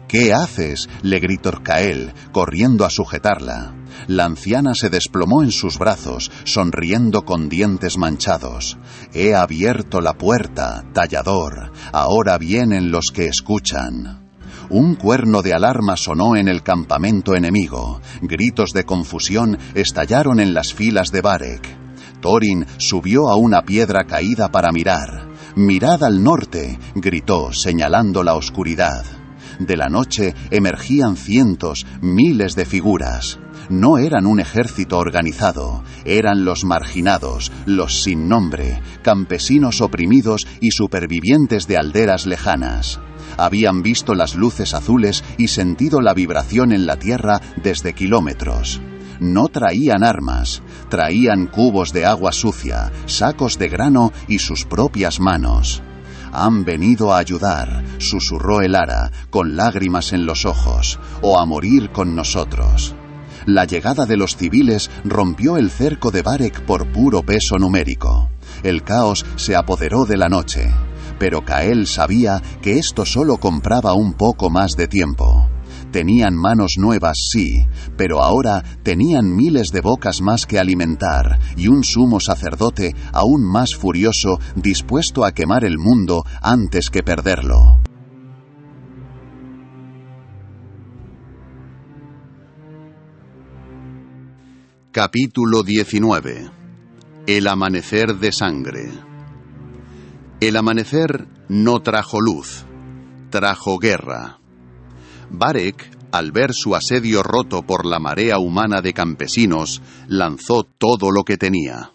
«¿Qué haces?», le gritó Cael, corriendo a sujetarla. La anciana se desplomó en sus brazos, sonriendo con dientes manchados. «He abierto la puerta, tallador. Ahora vienen los que escuchan». Un cuerno de alarma sonó en el campamento enemigo. Gritos de confusión estallaron en las filas de Varek. Thorin subió a una piedra caída para mirar. «Mirad al norte», gritó, señalando la oscuridad. De la noche emergían cientos, miles de figuras. No eran un ejército organizado, eran los marginados, los sin nombre, campesinos oprimidos y supervivientes de aldeas lejanas. Habían visto las luces azules y sentido la vibración en la tierra desde kilómetros. No traían armas, traían cubos de agua sucia, sacos de grano y sus propias manos. «Han venido a ayudar», susurró Elara, con lágrimas en los ojos, «o a morir con nosotros». La llegada de los civiles rompió el cerco de Varek por puro peso numérico. El caos se apoderó de la noche, pero Cael sabía que esto solo compraba un poco más de tiempo. Tenían manos nuevas, sí, pero ahora tenían miles de bocas más que alimentar y un sumo sacerdote aún más furioso, dispuesto a quemar el mundo antes que perderlo. Capítulo 19. El amanecer de sangre. El amanecer no trajo luz, trajo guerra. Varek, al ver su asedio roto por la marea humana de campesinos, lanzó todo lo que tenía.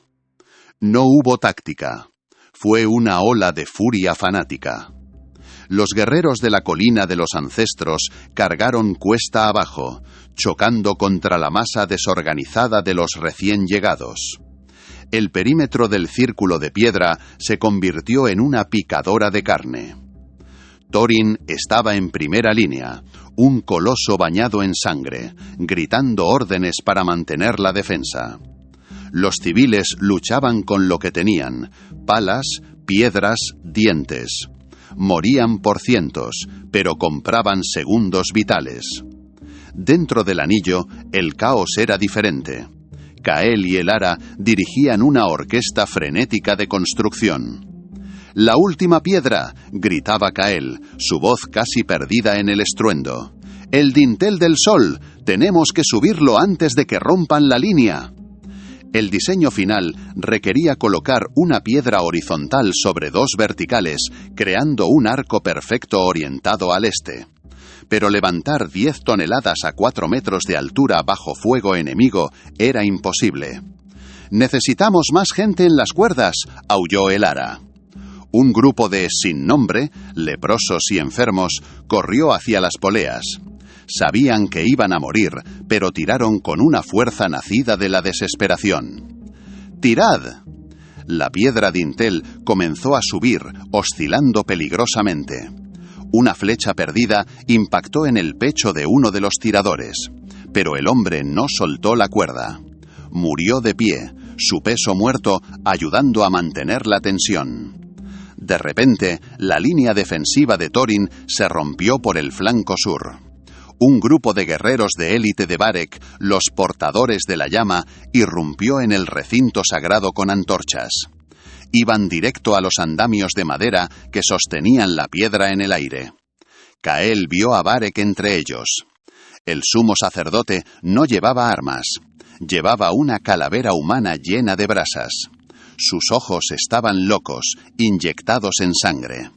No hubo táctica, fue una ola de furia fanática. Los guerreros de la colina de los ancestros cargaron cuesta abajo, chocando contra la masa desorganizada de los recién llegados. El perímetro del círculo de piedra se convirtió en una picadora de carne. Thorin estaba en primera línea, un coloso bañado en sangre, gritando órdenes para mantener la defensa. Los civiles luchaban con lo que tenían: palas, piedras, dientes. Morían por cientos, pero compraban segundos vitales. Dentro del anillo, el caos era diferente. Cael y Elara dirigían una orquesta frenética de construcción. «¡La última piedra!», gritaba Cael, su voz casi perdida en el estruendo. «¡El dintel del sol! ¡Tenemos que subirlo antes de que rompan la línea!». El diseño final requería colocar una piedra horizontal sobre dos verticales, creando un arco perfecto orientado al este. Pero levantar 10 toneladas a 4 metros de altura bajo fuego enemigo era imposible. «¡Necesitamos más gente en las cuerdas!», aulló Elara. Un grupo de sin nombre, leprosos y enfermos, corrió hacia las poleas. Sabían que iban a morir, pero tiraron con una fuerza nacida de la desesperación. «¡Tirad!». La piedra dintel comenzó a subir, oscilando peligrosamente. Una flecha perdida impactó en el pecho de uno de los tiradores, pero el hombre no soltó la cuerda. Murió de pie, su peso muerto ayudando a mantener la tensión. De repente, la línea defensiva de Thorin se rompió por el flanco sur. Un grupo de guerreros de élite de Varek, los portadores de la llama, irrumpió en el recinto sagrado con antorchas. Iban directo a los andamios de madera que sostenían la piedra en el aire. Cael vio a Varek entre ellos. El sumo sacerdote no llevaba armas. Llevaba una calavera humana llena de brasas. Sus ojos estaban locos, inyectados en sangre.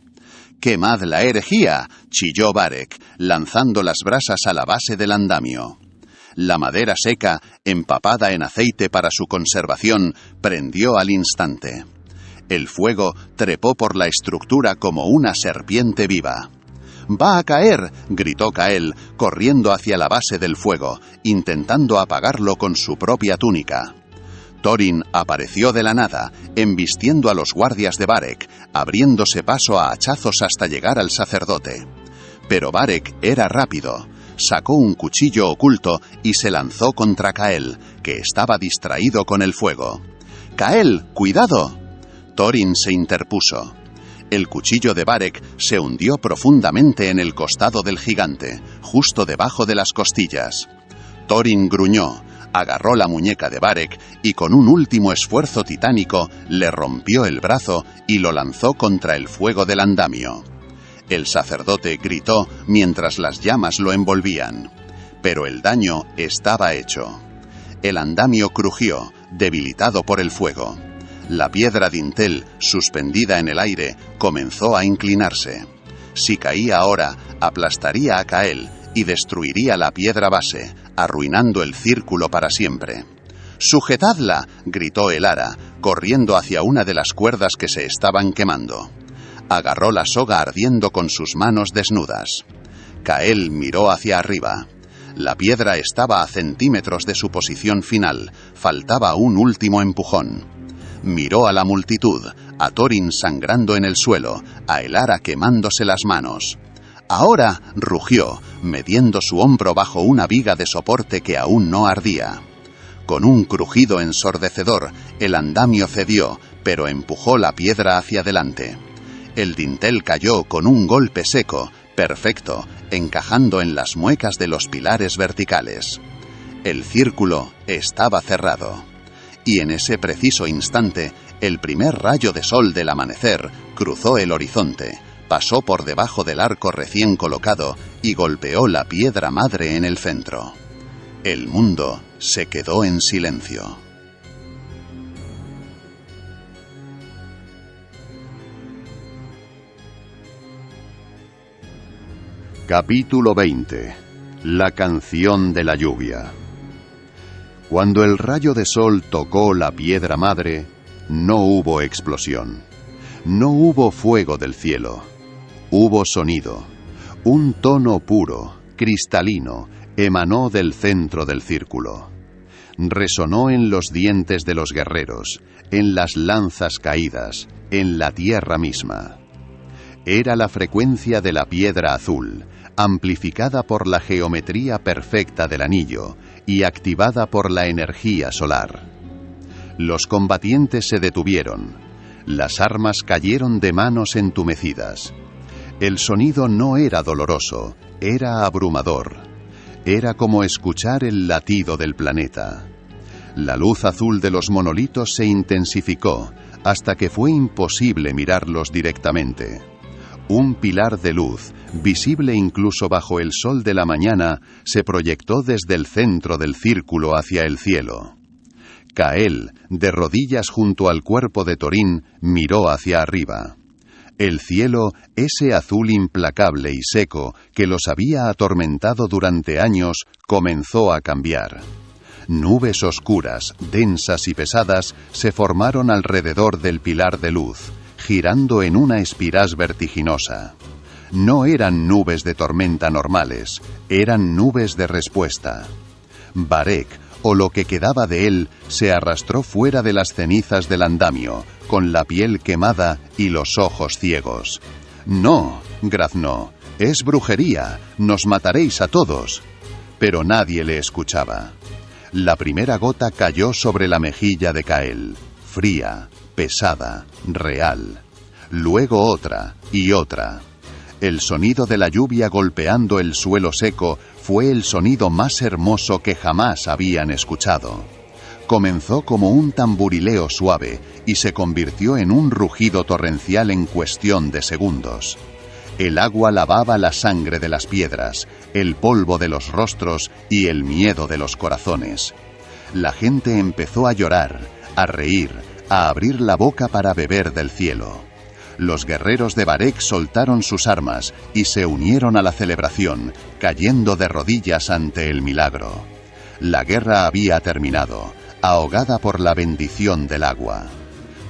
«¡Quemad la herejía!», chilló Varek, lanzando las brasas a la base del andamio. La madera seca, empapada en aceite para su conservación, prendió al instante. El fuego trepó por la estructura como una serpiente viva. «¡Va a caer!», gritó Cael, corriendo hacia la base del fuego, intentando apagarlo con su propia túnica. Thorin apareció de la nada, embistiendo a los guardias de Varek, abriéndose paso a hachazos hasta llegar al sacerdote. Pero Varek era rápido. sacó un cuchillo oculto y se lanzó contra Kael, que estaba distraído con el fuego. «¡Kael, cuidado!». Thorin se interpuso. El cuchillo de Varek se hundió profundamente en el costado del gigante, justo debajo de las costillas. Thorin gruñó, agarró la muñeca de Varek y con un último esfuerzo titánico le rompió el brazo y lo lanzó contra el fuego del andamio. El sacerdote gritó mientras las llamas lo envolvían. Pero el daño estaba hecho. El andamio crujió, debilitado por el fuego. La piedra dintel, suspendida en el aire, comenzó a inclinarse. Si caía ahora, aplastaría a Kael y destruiría la piedra base, arruinando el círculo para siempre. «¡Sujetadla!», gritó Elara, corriendo hacia una de las cuerdas que se estaban quemando. Agarró la soga ardiendo con sus manos desnudas. Kael miró hacia arriba. La piedra estaba a centímetros de su posición final, faltaba un último empujón. Miró a la multitud, a Thorin sangrando en el suelo, a Elara quemándose las manos. «¡Ahora!», rugió, mediendo su hombro bajo una viga de soporte que aún no ardía. Con un crujido ensordecedor, el andamio cedió, pero empujó la piedra hacia adelante. El dintel cayó con un golpe seco, perfecto, encajando en las muecas de los pilares verticales. El círculo estaba cerrado. Y en ese preciso instante, el primer rayo de sol del amanecer cruzó el horizonte, pasó por debajo del arco recién colocado y golpeó la piedra madre en el centro. El mundo se quedó en silencio. Capítulo 20. La canción de la lluvia. Cuando el rayo de sol tocó la piedra madre, no hubo explosión. No hubo fuego del cielo. Hubo sonido. Un tono puro, cristalino, emanó del centro del círculo. Resonó en los dientes de los guerreros, en las lanzas caídas, en la tierra misma. Era la frecuencia de la piedra azul, amplificada por la geometría perfecta del anillo y activada por la energía solar. Los combatientes se detuvieron. Las armas cayeron de manos entumecidas. El sonido no era doloroso, era abrumador. Era como escuchar el latido del planeta. La luz azul de los monolitos se intensificó hasta que fue imposible mirarlos directamente. Un pilar de luz, visible incluso bajo el sol de la mañana, se proyectó desde el centro del círculo hacia el cielo. Kael, de rodillas junto al cuerpo de Thorin, miró hacia arriba. El cielo, ese azul implacable y seco que los había atormentado durante años, comenzó a cambiar. Nubes oscuras, densas y pesadas se formaron alrededor del pilar de luz, girando en una espiral vertiginosa. No eran nubes de tormenta normales, eran nubes de respuesta. Varek, o lo que quedaba de él, se arrastró fuera de las cenizas del andamio, con la piel quemada y los ojos ciegos. «No», graznó, «es brujería, nos mataréis a todos». Pero nadie le escuchaba. La primera gota cayó sobre la mejilla de Kael, fría, pesada, real. Luego otra y otra. El sonido de la lluvia golpeando el suelo seco fue el sonido más hermoso que jamás habían escuchado. Comenzó como un tamburileo suave y se convirtió en un rugido torrencial en cuestión de segundos. El agua lavaba la sangre de las piedras, el polvo de los rostros y el miedo de los corazones. La gente empezó a llorar, a reír, a abrir la boca para beber del cielo. Los guerreros de Varek soltaron sus armas y se unieron a la celebración, cayendo de rodillas ante el milagro. La guerra había terminado, ahogada por la bendición del agua.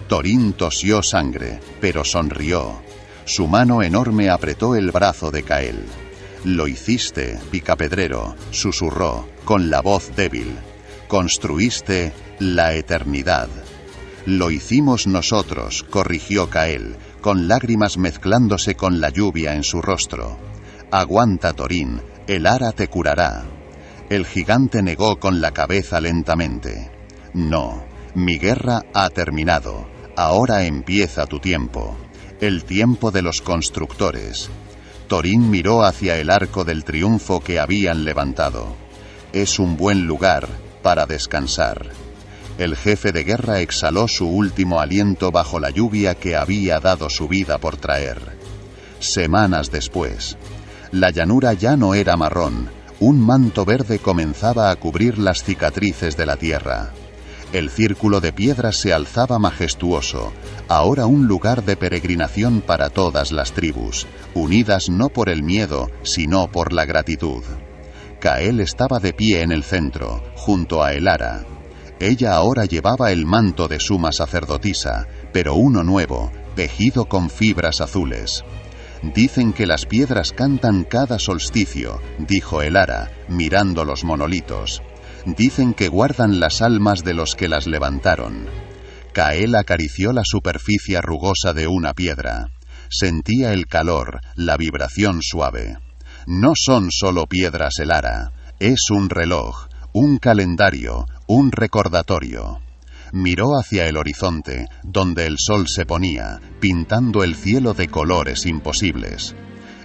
Thorin tosió sangre, pero sonrió. Su mano enorme apretó el brazo de Kael. «Lo hiciste, picapedrero», susurró, con la voz débil. «Construiste la eternidad». «Lo hicimos nosotros», corrigió Kael, con lágrimas mezclándose con la lluvia en su rostro. «Aguanta, Thorin, Elara te curará. El gigante negó con la cabeza lentamente. No, mi guerra ha terminado. Ahora empieza tu tiempo. El tiempo de los constructores. Thorin miró hacia el arco del triunfo que habían levantado. Es un buen lugar para descansar. El jefe de guerra exhaló su último aliento bajo la lluvia que había dado su vida por traer. Semanas después, la llanura ya no era marrón, un manto verde comenzaba a cubrir las cicatrices de la tierra. El círculo de piedras se alzaba majestuoso, ahora un lugar de peregrinación para todas las tribus, unidas no por el miedo, sino por la gratitud. Kael estaba de pie en el centro, junto a Elara. Ella ahora llevaba el manto de suma sacerdotisa, pero uno nuevo, tejido con fibras azules. Dicen que las piedras cantan cada solsticio, dijo Elara, mirando los monolitos. Dicen que guardan las almas de los que las levantaron. Kael acarició la superficie rugosa de una piedra. Sentía el calor, la vibración suave. No son solo piedras, Elara. Es un reloj, un calendario, un recordatorio. Miró hacia el horizonte, donde el sol se ponía, pintando el cielo de colores imposibles.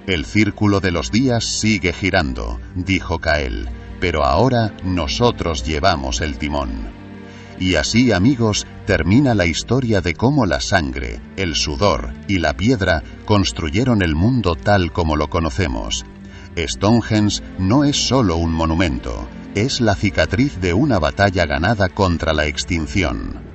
El círculo de los días sigue girando, dijo Kael, pero ahora nosotros llevamos el timón. Y así, amigos, termina la historia de cómo la sangre, el sudor y la piedra construyeron el mundo tal como lo conocemos. Stonehenge no es solo un monumento, es la cicatriz de una batalla ganada contra la extinción.